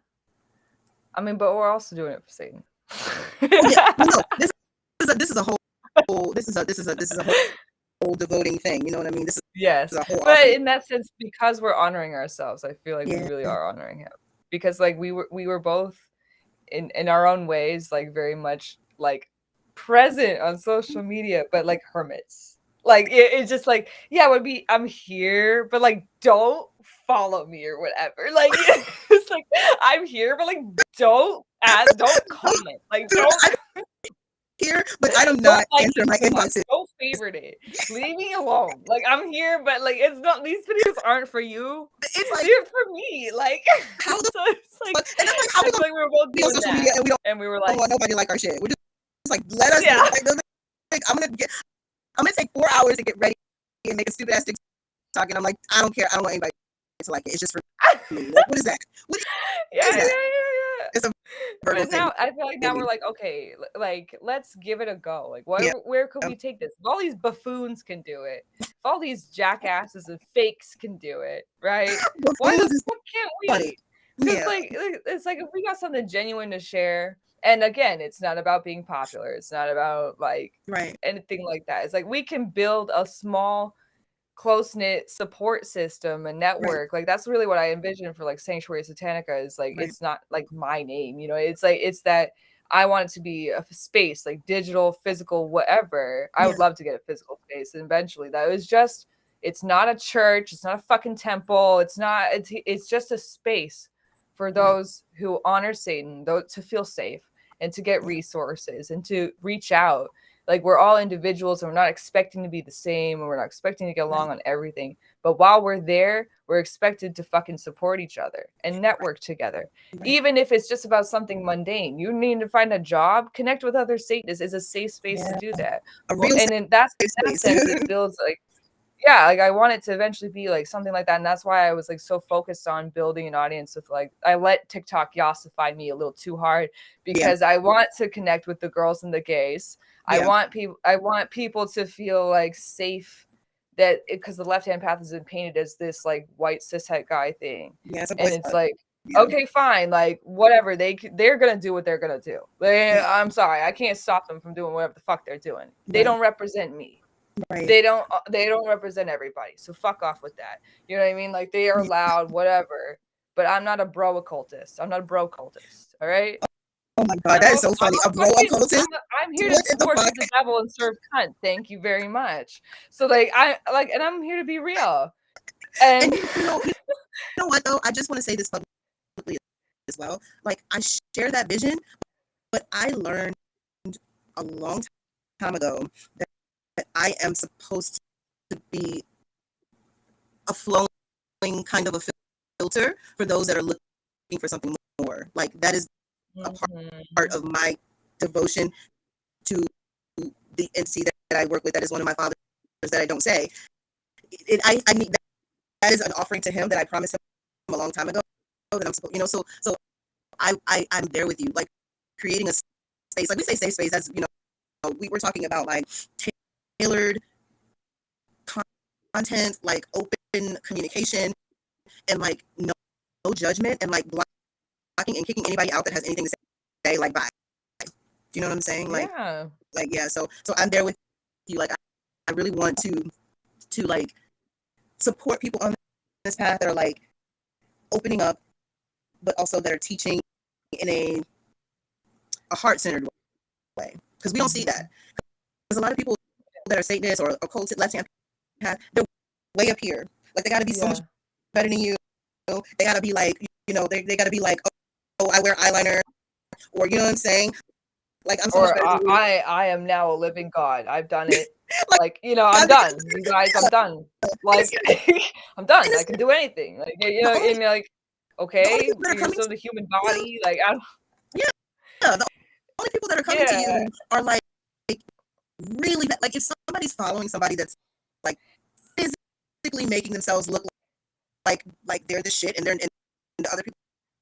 I mean, but we're also doing it for Satan. No, this is a whole devoting thing. You know what I mean? This is but in that sense, because we're honoring ourselves, I feel like we really are honoring him. Because like we were both in our own ways, like very much like present on social media, but like hermits. Like it's just like, yeah, would be I'm here, but like don't follow me or whatever. Like it's like I'm here, but like don't comment. Like don't here, but I do not answer my inboxes. Don't favorite it. Leave me alone. Like I'm here, but like it's not. These videos aren't for you. It's like they're for me. Like how the so it's like, and I'm like, how we were both doing social media and we were like, want nobody like our shit. We're just like let us. Yeah. I'm gonna take 4 hours to get ready and make a stupid ass TikTok, and I'm like, I don't care. I don't want anybody to like it. It's just for me. Like, what is that? What is that? It's a but now I feel like now we're like, okay, like let's give it a go. Like where could we take this? If all these buffoons can do it, if all these jackasses and fakes can do it, right? Why the fuck can't we? Because like it's like if we got something genuine to share, and again, it's not about being popular. It's not about like anything like that. It's like we can build a small close-knit support system and network. Like that's really what I envision for like Sanctuary Satanica is like it's not like my name, it's like it's that I want it to be a space, like digital, physical, whatever. I would love to get a physical space, and eventually that was just it's not a church, it's not a fucking temple, it's just a space for those who honor Satan, to feel safe and to get resources and to reach out. Like we're all individuals and we're not expecting to be the same and we're not expecting to get along on everything. But while we're there, we're expected to fucking support each other and network together. Even if it's just about something mundane. You need to find a job, connect with other Satanists. Is a safe space to do that. And in that sense, it builds like like I want it to eventually be like something like that. And that's why I was like so focused on building an audience with like I let TikTok yassify me a little too hard because I want to connect with the girls and the gays. I want people to feel like safe that because the left-hand path has been painted as this like white cishet guy thing. And it's like, okay, fine, like whatever, they're gonna do what they're gonna do. I'm sorry, I can't stop them from doing whatever the fuck they're doing. They don't represent me. They don't represent everybody. So fuck off with that. You know what I mean? Like they are loud, whatever. But I'm not a bro occultist. I'm not a bro occultist. All right. Oh my god, that is so funny. A bro occultist. I'm here to worship the devil and serve cunt. Thank you very much. So and I'm here to be real. And you know what though? I just want to say this publicly as well. Like I share that vision, but I learned a long time ago that I am supposed to be a flowing kind of a filter for those that are looking for something more. Like that is a part of my devotion to the entity that I work with. That is one of my fathers that I don't say. I mean that is an offering to him that I promised him a long time ago. That I'm supposed, so I'm there with you, like creating a space. Like we say safe space. That's we were talking about like tailored content, like open communication, and like no judgment, and like blocking and kicking anybody out that has anything to say, like bye. Do you know what I'm saying? Yeah. Like yeah. So I'm there with you. Like I really want to like support people on this path that are like opening up, but also that are teaching in a heart-centered way, because we don't see that. There's a lot of people that are Satanists or occult left-hand path, they're way up here. Like they got to be so much better than you. They got to be like, they got to be like, oh, I wear eyeliner, or you know what I'm saying? Like I'm so much better than you. I am now a living God. I've done it. like I'm done. You guys, I'm done. Like I'm done. I can do anything. Like and you're like, okay, you're still the human body. Like I don't. Yeah, the only people that are coming to you are like really like if somebody's following somebody that's like physically making themselves look like they're the shit, and the other people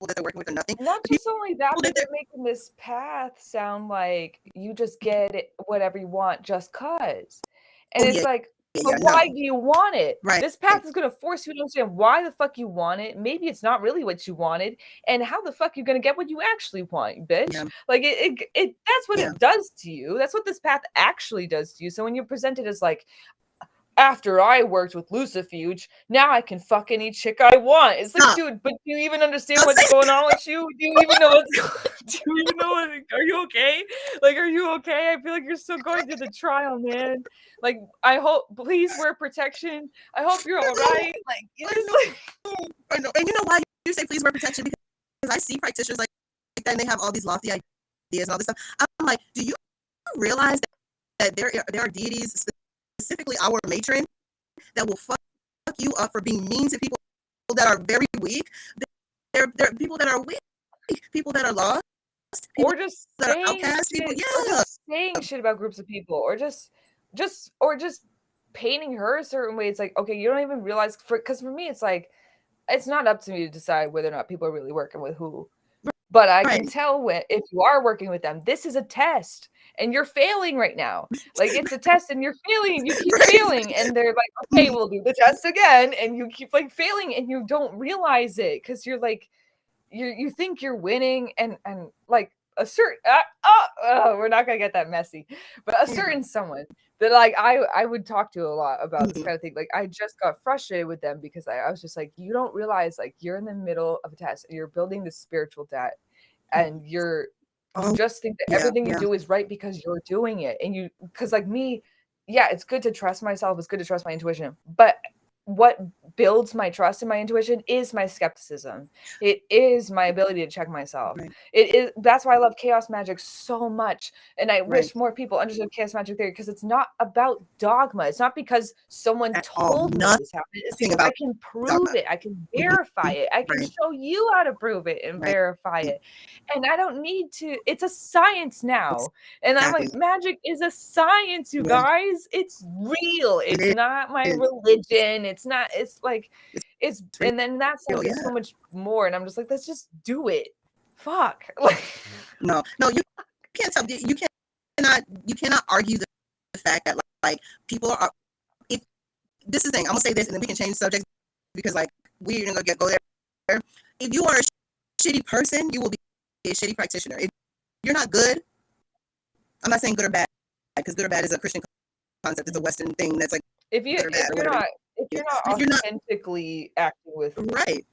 that they're working with are nothing. Not just only that, but they're making this path sound like you just get it, whatever you want just cause. And it's like, but why do you want it? Right. This path is going to force you to understand why the fuck you want it. Maybe it's not really what you wanted. And how the fuck you're going to get what you actually want, bitch? Yeah. Like, it that's what it does to you. That's what this path actually does to you. So when you're presented as like, after I worked with Lucifuge, now I can fuck any chick I want. It's like, dude, but do you even understand what's going on with you? Do you even know what's going on? Do you even know what? Are you okay? Like, are you okay? I feel like you're still going through the trial, man. Like, I hope, please wear protection. I hope you're all right. Like, I know. And you know why you say please wear protection? Because I see practitioners like that, and they have all these lofty ideas and all this stuff. I'm like, do you realize that there are deities, specifically our matron, that will fuck you up for being mean to people that are very weak? There are people that are weak, people that are lost, or just that are outcast people. Or just saying shit about groups of people, or just painting her a certain way. It's like, okay, you don't even realize, because for me, it's like, it's not up to me to decide whether or not people are really working with who. But I can tell if you are working with them, this is a test and you're failing right now. Like, it's a test and you're failing, you keep failing, and they're like, okay, we'll do the test again, and you keep like failing and you don't realize it because you're like, you think you're winning, and like a certain we're not gonna get that messy, but a certain someone that like I would talk to a lot about this kind of thing. Like, I just got frustrated with them because I was just like, you don't realize, like, you're in the middle of a test and you're building this spiritual debt, and you just think that everything you do is right because you're doing it. And because like me, it's good to trust myself, it's good to trust my intuition, but what builds my trust in my intuition is my skepticism. It is my ability to check myself. It is, that's why I love chaos magic so much, and I wish more people understood chaos magic theory, because it's not about dogma. It's not because someone told me this happened. It's because I can prove it. I can verify it. I can show you how to prove it and verify it. And I don't need to. It's a science now. And I'm like, magic is a science, you guys. It's real. It's not my religion. It's not. It's like, it's, and then that's like so much more. And I'm just like, let's just do it. Fuck. Like, no, you can't tell. You cannot argue the fact that like people are. If this is the thing, I'm gonna say this, and then we can change the subject, because like we're gonna go there. If you are a shitty person, you will be a shitty practitioner. If you're not good, I'm not saying good or bad, because good or bad is a Christian concept. It's a Western thing that's like, if you're not authentically acting with,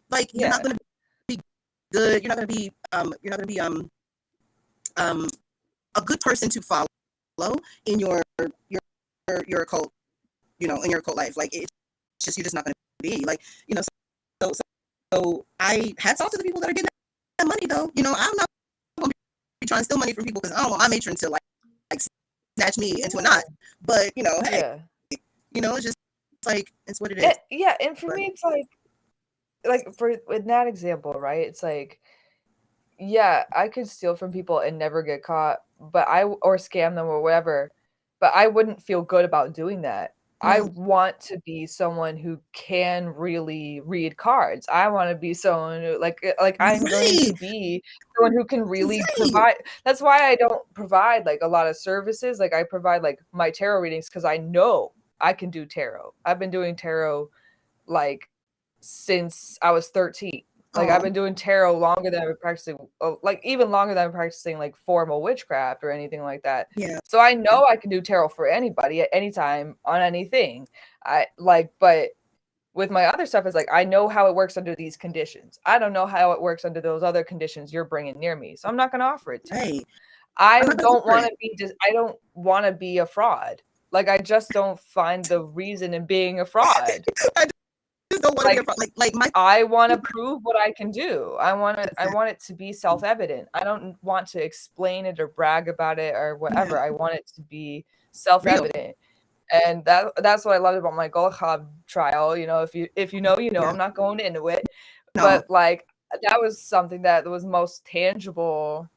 like you're not gonna be good. You're not gonna be a good person to follow in your occult, in your occult life. Like, it's just, you're just not gonna be like, so I hats off to the people that are getting that money, though. I'm not gonna be trying to steal money from people, because I don't want my matron to like snatch me into a knot. But hey, it's just like, it's what it is. And for me, it's like for with that example, right? It's like, I could steal from people and never get caught, or scam them or whatever, but I wouldn't feel good about doing that. I want to be someone who can really read cards. I want to be someone who, like I'm going to be someone who can really provide. That's why I don't provide like a lot of services. Like, I provide like my tarot readings, because I know I can do tarot. I've been doing tarot like since I was 13. Like I've been doing tarot longer than I've been practicing, like even longer than I'm practicing like formal witchcraft or anything like that. Yeah. So I know I can do tarot for anybody at any time on anything. But with my other stuff is like, I know how it works under these conditions. I don't know how it works under those other conditions you're bringing near me. So I'm not going to offer it to you. I don't want to be a fraud. Like, I just don't find the reason in being a fraud. Don't want to I want to prove what I can do. I want it to be self-evident. I don't want to explain it or brag about it or whatever. I want it to be self-evident. Real. And that's what I loved about my Golchab trial. You know, if you know, you know. I'm not going into it, but like that was something that was most tangible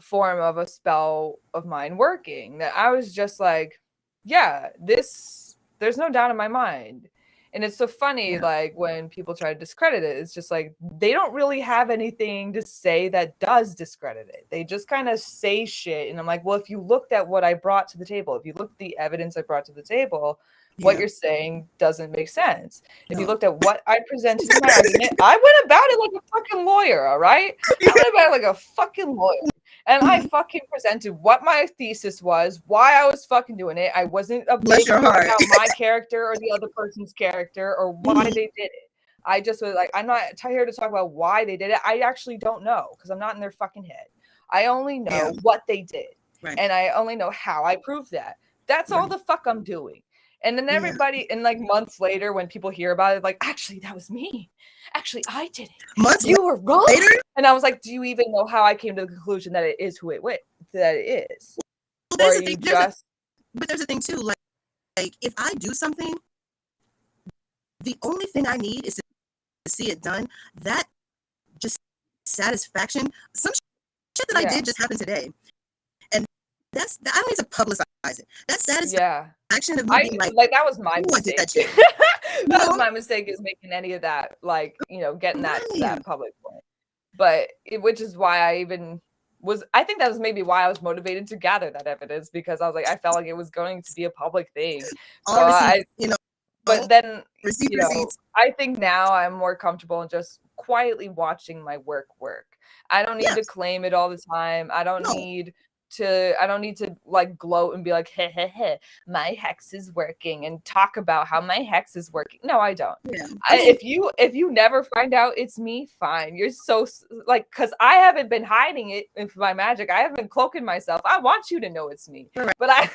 form of a spell of mine working. That I was just like, yeah, there's no doubt in my mind. And it's so funny, like when people try to discredit it, it's just like they don't really have anything to say that does discredit it. They just kind of say shit. And I'm like, well, if you looked at what I brought to the table, if you looked at the evidence I brought to the table, what you're saying doesn't make sense. If you looked at what I presented in my argument, I went about it like a fucking lawyer, all right? I went about it like a fucking lawyer. And I fucking presented what my thesis was, why I was fucking doing it. I wasn't a bitch about my character or the other person's character or why they did it. I just was like, I'm not here to talk about why they did it. I actually don't know because I'm not in their fucking head. I only know what they did. Right. And I only know how I proved that. That's all the fuck I'm doing. And then everybody, and like months later, when people hear about it, like, actually, that was me. Actually, I did it. You were wrong. Later? And I was like, do you even know how I came to the conclusion that it is who it is? Well, there's but there's a thing too. Like if I do something, the only thing I need is to see it done. That just satisfaction. Some shit that I did just happened today, and I don't need to publicize it. That satisfaction of me being like that was my mistake. That was my mistake, is making any of that, like, you know, getting that to that public point. But which is why I think that was maybe why I was motivated to gather that evidence, because I was like, I felt like it was going to be a public thing. So but then, you know, I think now I'm more comfortable in just quietly watching my work. I don't need to claim it all the time. I don't need to like gloat and be like, hey, my hex is working, and talk about how my hex is working. No, I don't. If you never find out it's me, fine. You're so like, because I haven't been hiding it in my magic. I haven't been cloaking myself. I want you to know it's me, but I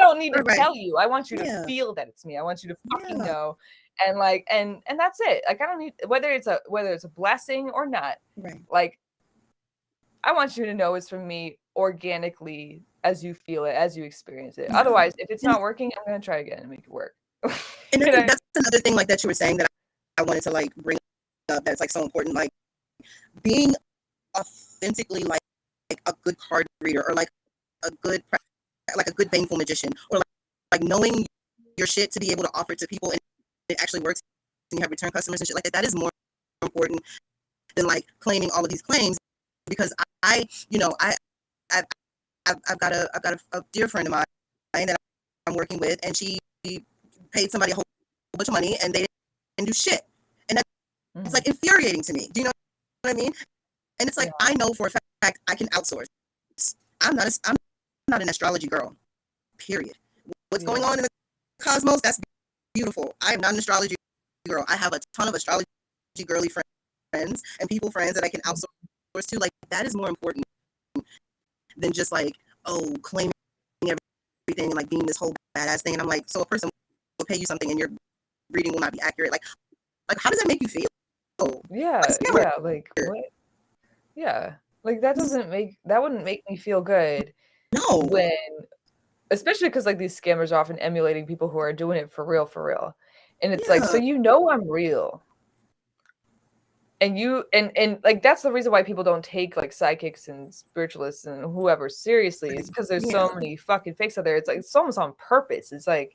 don't need to tell you. I want you to feel that it's me. I want you to fucking know. And like, and that's it. Like, I don't need, whether it's a blessing or not. Like, I want you to know it's from me organically, as you feel it, as you experience it. Otherwise, if it's not working, I'm gonna try again and make it work. And that's another thing like that you were saying that I wanted to like bring up, that's like so important, like being authentically like a good card reader, or like a good baneful magician, or like knowing your shit to be able to offer it to people and it actually works and you have return customers and shit like that. That is more important than like claiming all of these claims, because I've got a dear friend of mine that I'm working with, and she paid somebody a whole bunch of money and they didn't do shit, and it's like infuriating to me. Do you know what I mean? And it's like, I know for a fact I can outsource. I'm not an astrology girl, period. What's going on in the cosmos, that's beautiful. I am not an astrology girl. I have a ton of astrology girly friends and people friends that I can outsource to. Like, that is more important than just like, claiming everything and like being this whole badass thing. And I'm like, so a person will pay you something and your reading will not be accurate. Like how does that make you feel? Like what? Yeah, like that wouldn't make me feel good. No, especially because like these scammers are often emulating people who are doing it for real, and it's like, so you know I'm real. And like that's the reason why people don't take like psychics and spiritualists and whoever seriously, is because there's so many fucking fakes out there. It's like, it's almost on purpose. It's like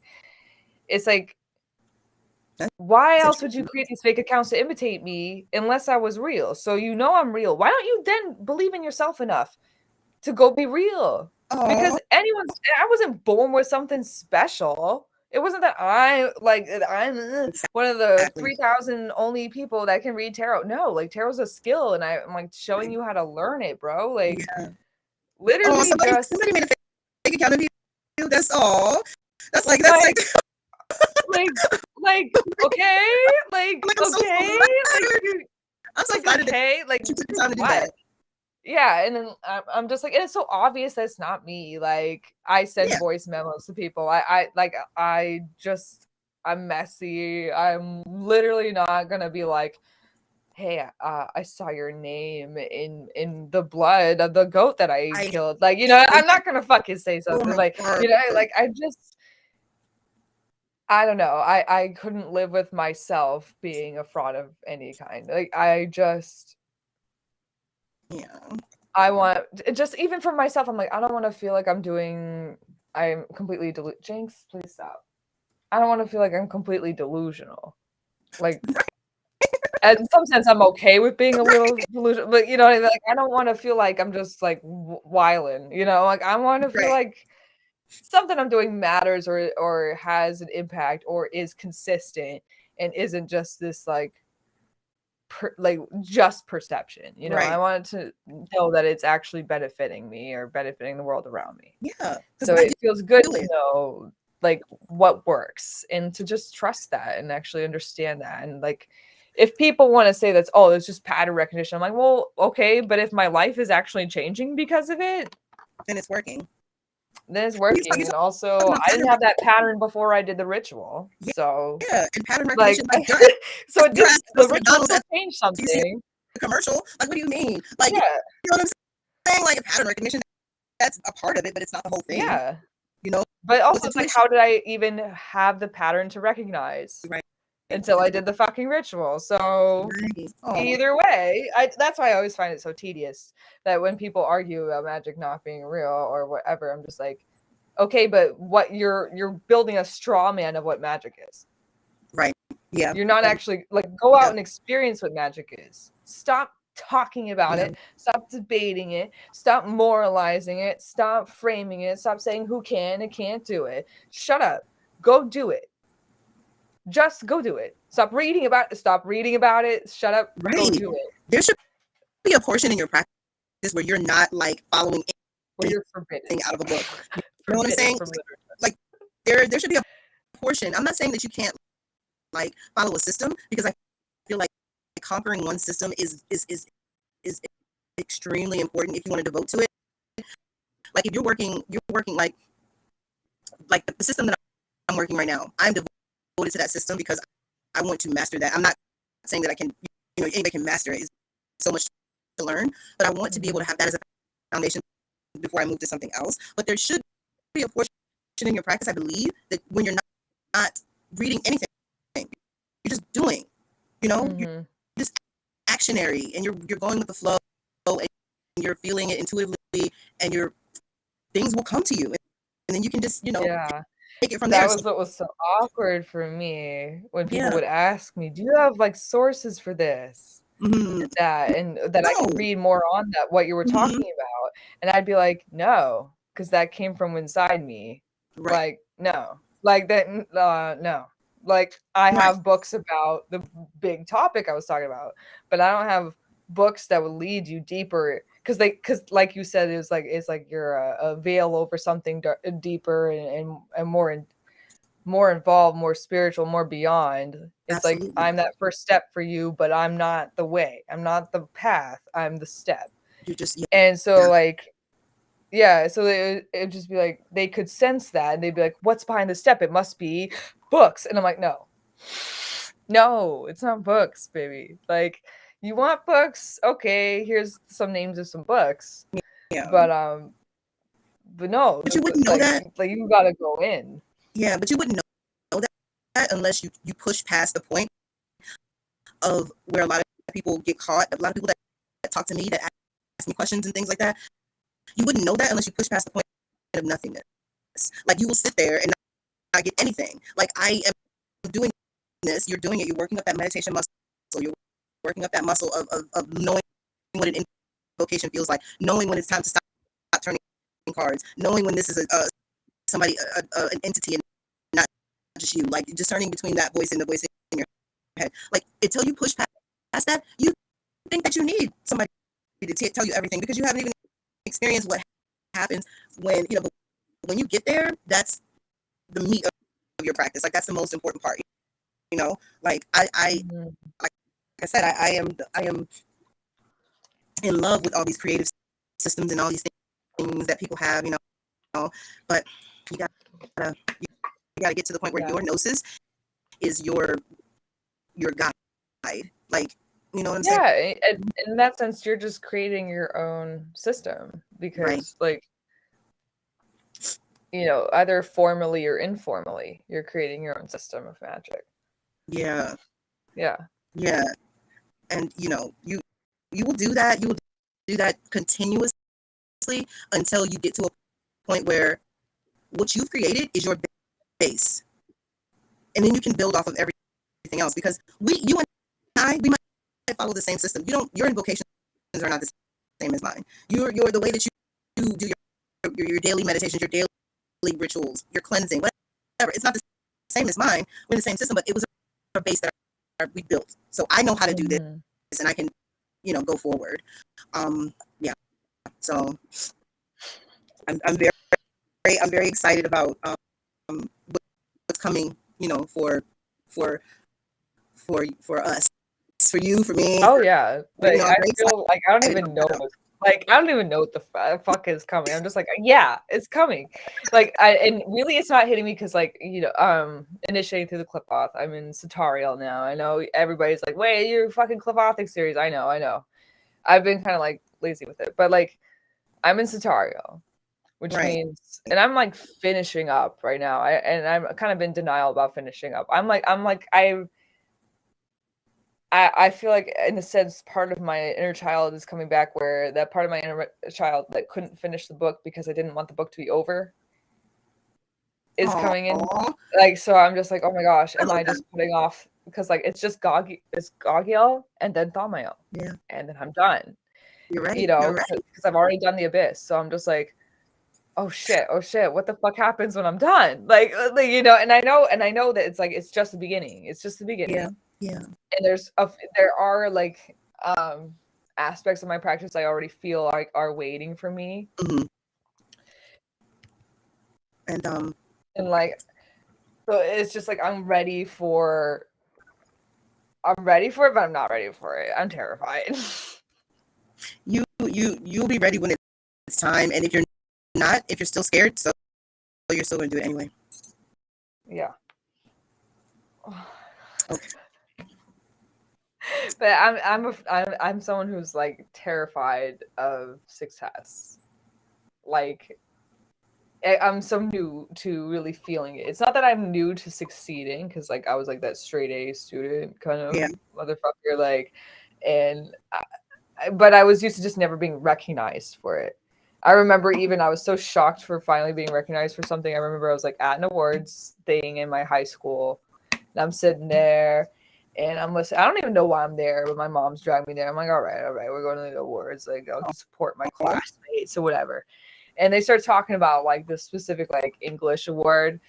why else would you create these fake accounts to imitate me unless I was real? So you know I'm real. Why don't you then believe in yourself enough to go be real? Because I wasn't born with something special. It wasn't that I'm one of the Exactly. 3,000 only people that can read tarot. No, like tarot's a skill, and I'm like showing you how to learn it, bro. Like Yeah. literally Somebody made a fake account of you. That's all. That's like like okay, like I'm so okay, flattered. I'm so flattered okay, like that you took the time to do what? that. Yeah, and then I'm just like, and it's so obvious that's not me. Like I send Yeah. voice memos to people. I'm messy. I'm literally not gonna be like, hey, I saw your name in the blood of the goat that I killed. Like, you know, I'm not gonna fucking say something like, you know, like I don't know. I couldn't live with myself being a fraud of any kind. Like Yeah. I want just even for myself, I'm like, I don't want to feel like I'm completely Jinx, please stop. I don't want to feel like I'm completely delusional. Like, in some sense, I'm okay with being a little delusional, but you know, like, I don't want to feel like I'm just like wilding, you know, like I want to feel like something I'm doing matters or has an impact or is consistent and isn't just this like just perception, you know. I wanted to know that it's actually benefiting me or benefiting the world around me. Yeah. So it feels good to know like what works and to just trust that and actually understand that. And like if people want to say that's it's just pattern recognition, I'm like, well, okay, but if my life is actually changing because of it, then it's working. then it's working. And also I didn't have that pattern before I did the ritual. So and pattern recognition, like so it did the ritual still change something. Commercial, like what do you mean? Like you know what I'm saying? Like a pattern recognition, that's a part of it, but it's not the whole thing. Yeah. You know? But also it's like, how did I even have the pattern to recognize? Right. Until I did the fucking ritual. So either way, that's why I always find it so tedious that when people argue about magic not being real or whatever, I'm just like, okay, but what you're building a straw man of what magic is. Right. Yeah. You're not actually like go out and experience what magic is. Stop talking about it. Stop debating it. Stop moralizing it. Stop framing it. Stop saying who can and can't do it. Shut up. Go do it. Just go do it. Stop reading about it. Shut up. Right. Go do it. There should be a portion in your practice where you're not like following where you're forbidden out of a book. You know what I'm saying? Like there should be a portion. I'm not saying that you can't like follow a system, because I feel like conquering one system is extremely important if you want to devote to it. Like if you're working like the system that I'm working right now, I'm devoted to that system because I want to master that. I'm not saying that I can, anybody can master it. It's so much to learn, but I want to be able to have that as a foundation before I move to something else. But there should be a portion in your practice, I believe, that when you're not reading anything, you're just doing, you're just actionary, and you're going with the flow, and you're feeling it intuitively, and things will come to you, and then you can just take it from there. That was what was so awkward for me when people would ask me, do you have like sources for this? That I could read more on that, what you were talking about, and I'd be like, no, because that came from inside me. Like no, like that, no. Like I have books about the big topic I was talking about, but I don't have books that would lead you deeper, because like you said, it's like you're a veil over something deeper and more involved, more spiritual, more beyond. It's Absolutely. Like I'm that first step for you, but I'm not the way. I'm not the path. I'm the step. You just and so like so it'd just be like they could sense that, and they'd be like, "What's behind the step? It must be books." And I'm like, "No, it's not books, baby. Like you want books? Okay, here's some names of some books. But no. But you wouldn't know that. Like you gotta go in. Yeah, but you wouldn't know that unless you push past the point of where a lot of people get caught. A lot of people that talk to me, that ask me questions and things like that. You wouldn't know that unless you push past the point of nothingness. Like you will sit there and not get anything. Like I am doing this, you're doing it. You're working up that meditation muscle. You're working up that muscle of knowing what an invocation feels like, knowing when it's time to stop turning cards, knowing when this is somebody, an entity, and not just you, like discerning between that voice and the voice in your head. Like until you push past that, you think that you need somebody to tell you everything because you haven't even experienced what happens when when you get there. That's the meat of your practice. Like that's the most important part. Like like I said, I am in love with all these creative systems and all these things that people have, but you gotta get to the point where your gnosis is your guide. Like, you know what I'm saying? Yeah, in that sense, you're just creating your own system because, like, either formally or informally, you're creating your own system of magic. Yeah. Yeah. Yeah. And, you will do that. You will do that continuously until you get to a point where what you've created is your base. And then you can build off of everything else because you and I, we might follow the same system. Your invocations are not the same as mine. You're the way that you do your daily meditations, your daily rituals, your cleansing, whatever. It's not the same as mine. We're in the same system, but it was a base that we built. So I know how to do this, and I can, go forward. Yeah. So I'm very excited about what's coming. For us, for you, for me. Oh yeah, like I feel like I don't even know. Like I don't even know what the fuck is coming. I'm just like, yeah, it's coming. Like and really, it's not hitting me because like initiating through the Clipoth. I'm in Satariel now. I know everybody's like, wait, you're fucking Clipothic series. I know. I've been kind of like lazy with it, but like I'm in Satariel, which means, and I'm like finishing up right now. I'm kind of in denial about finishing up. I feel like, in a sense, part of my inner child is coming back, where that part of my inner child that couldn't finish the book because I didn't want the book to be over is coming in. Like, so I'm just like, oh my gosh, am I just putting off? Because like it's Gogiel and then Thaumael. Yeah. And then I'm done. You're right. Because I've already done the Abyss. So I'm just like, oh shit, what the fuck happens when I'm done? Like and I know that it's like it's just the beginning. It's just the beginning. Yeah. And there are like aspects of my practice I already feel like are waiting for me. Mm-hmm. And like so it's just like I'm ready for it, but I'm not ready for it. I'm terrified. You'll be ready when it's time, and if you're still scared, so you're still gonna do it anyway. Yeah. Okay. But I'm someone who's like terrified of success. Like I'm so new to really feeling it. It's not that I'm new to succeeding, because like I was like that straight A student kind of motherfucker, like, but I was used to just never being recognized for it. I remember I was so shocked for finally being recognized for something. I remember I was like at an awards thing in my high school, and I'm sitting there and I'm listening. I don't even know why I'm there, but my mom's dragging me there. I'm like, all right, we're going to the awards. Like, I'll support my classmates or whatever. And they start talking about like this specific like English award.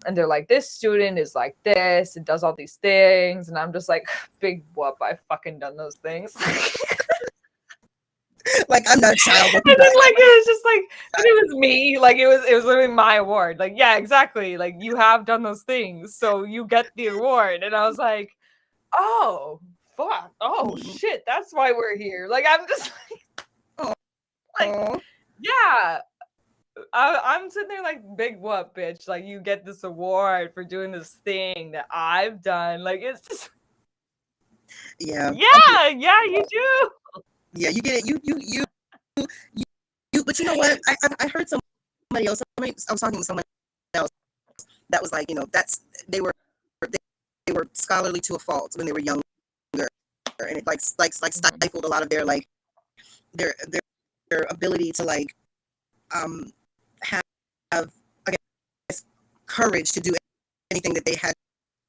And they're like, this student is like this and does all these things. And I'm just like, big whoop, I've fucking done those things. Like, I'm not a child. And then like it was just like, and it was me. Like it was literally my award. Like, yeah, exactly. Like, you have done those things, so you get the award. And I was like, oh fuck, oh shit, that's why we're here. Like, I'm just like yeah. I'm sitting there like, big whoop, bitch. Like, you get this award for doing this thing that I've done. Like, it's just yeah, you do. Yeah, you get it. You. But you know what? I heard somebody else. I was talking to someone else that was like, they were scholarly to a fault when they were younger, and it like stifled a lot of their like their ability to like have I guess courage to do anything that they hadn't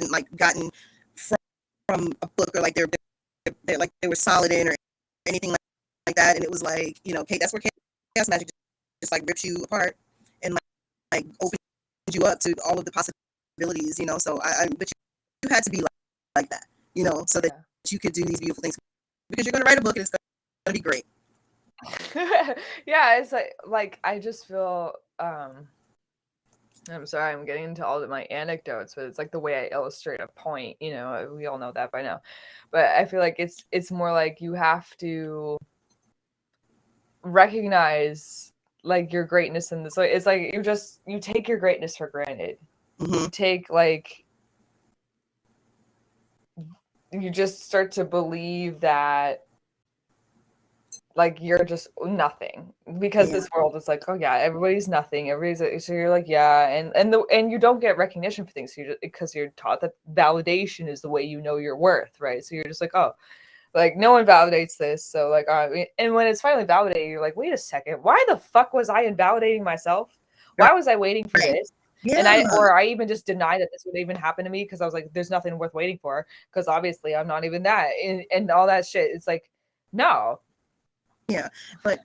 like gotten from a book, or like they're like they were solid in, or anything like that. And it was like, Kate, that's where chaos magic just like rips you apart and like opens you up to all of the possibilities, you know. So but you had to be like that, you know, so that you could do these beautiful things, because you're going to write a book and it's going to be great. Yeah, it's like I just feel I'm sorry, I'm getting into all of my anecdotes, but it's like the way I illustrate a point, you know, we all know that by now. But I feel like it's more like you have to recognize like your greatness in this. So it's like you take your greatness for granted. You take you just start to believe that like you're just nothing, because this world is like, oh yeah, everybody's nothing, so you're like, yeah, and you don't get recognition for things, so because you're taught that validation is the way you know your worth, right? So you're just like, oh, like no one validates this, so like, and when it's finally validated, you're like, wait a second, why the fuck was I invalidating myself? Why was I waiting for this? And I even just denied that this would even happen to me, because I was like, there's nothing worth waiting for, because obviously I'm not even that, and all that shit. It's like, no. Yeah, but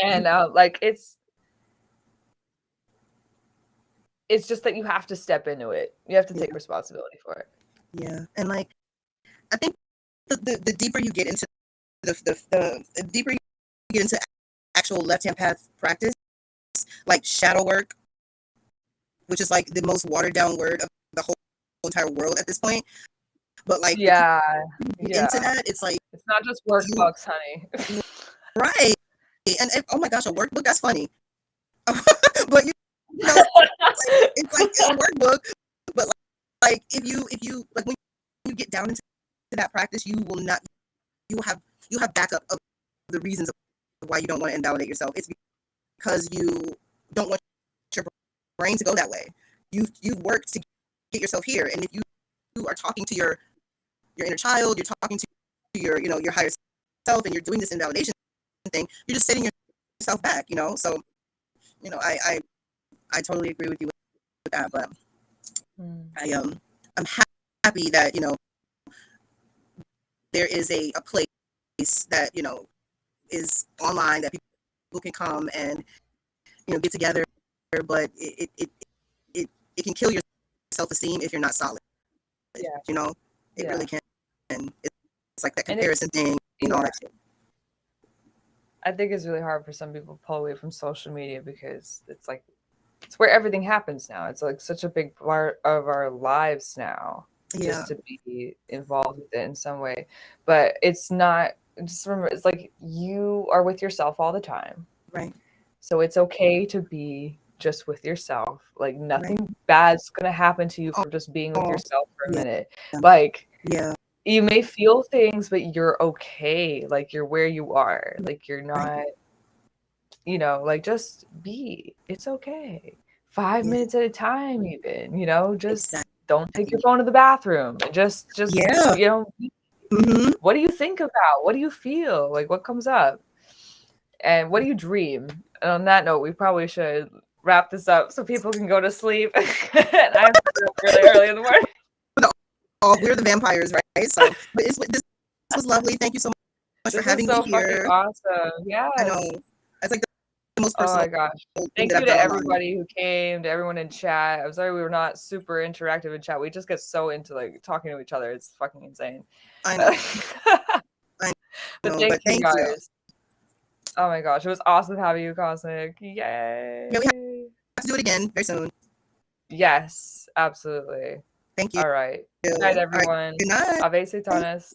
and like it's just that you have to step into it. You have to take responsibility for it. Yeah, and like I think the deeper you get into the deeper you get into actual left-hand path practice, like shadow work, which is like the most watered down word of the whole entire world at this point. But like, into that, it's like, it's not just workbooks, honey. Right. And oh my gosh, a workbook, that's funny. But you know, it's like a workbook. But like if you like, when you get down into that practice, you will have backup of the reasons of why you don't want to invalidate yourself. It's because you don't want your brain to go that way. You've worked to get yourself here, and if you are talking to your inner child, you're talking to your your higher self, and you're doing this invalidation thing, you're just setting yourself back, you know. So I totally agree with you with that. But I'm happy that there is a place that is online that people can come and get together, but it can kill your self-esteem if you're not solid. It really can. And it's like that comparison thing and all that shit. I think it's really hard for some people to pull away from social media, because it's like, it's where everything happens now. It's like such a big part of our lives now, just to be involved with it in some way. But it's not, just remember, it's like you are with yourself all the time. Right. So it's okay to be just with yourself. Like nothing bad's going to happen to you for just being with yourself for a minute. Like, you may feel things, but you're okay. Like you're where you are. Like you're not, like just be. It's okay. 5 minutes at a time, even, just don't take your phone to the bathroom. Just what do you think about? What do you feel? Like what comes up? And what do you dream? And on that note, we probably should wrap this up so people can go to sleep. And I have to get up really early in the morning. We're the vampires, right? So, but this was lovely. Thank you so much for having me here. Awesome. Yeah, I know. It's like the most personal. Oh my gosh! Thank you to everybody who came, to everyone in chat. I'm sorry we were not super interactive in chat. We just get so into like talking to each other. It's fucking insane. I know. But thank you guys. Oh my gosh, it was awesome having you, Cosmic. Yay! Yeah, we have to do it again very soon. Yes, absolutely. Thank you. All right. Good night, everyone. Right. Good night. Ave Satanas.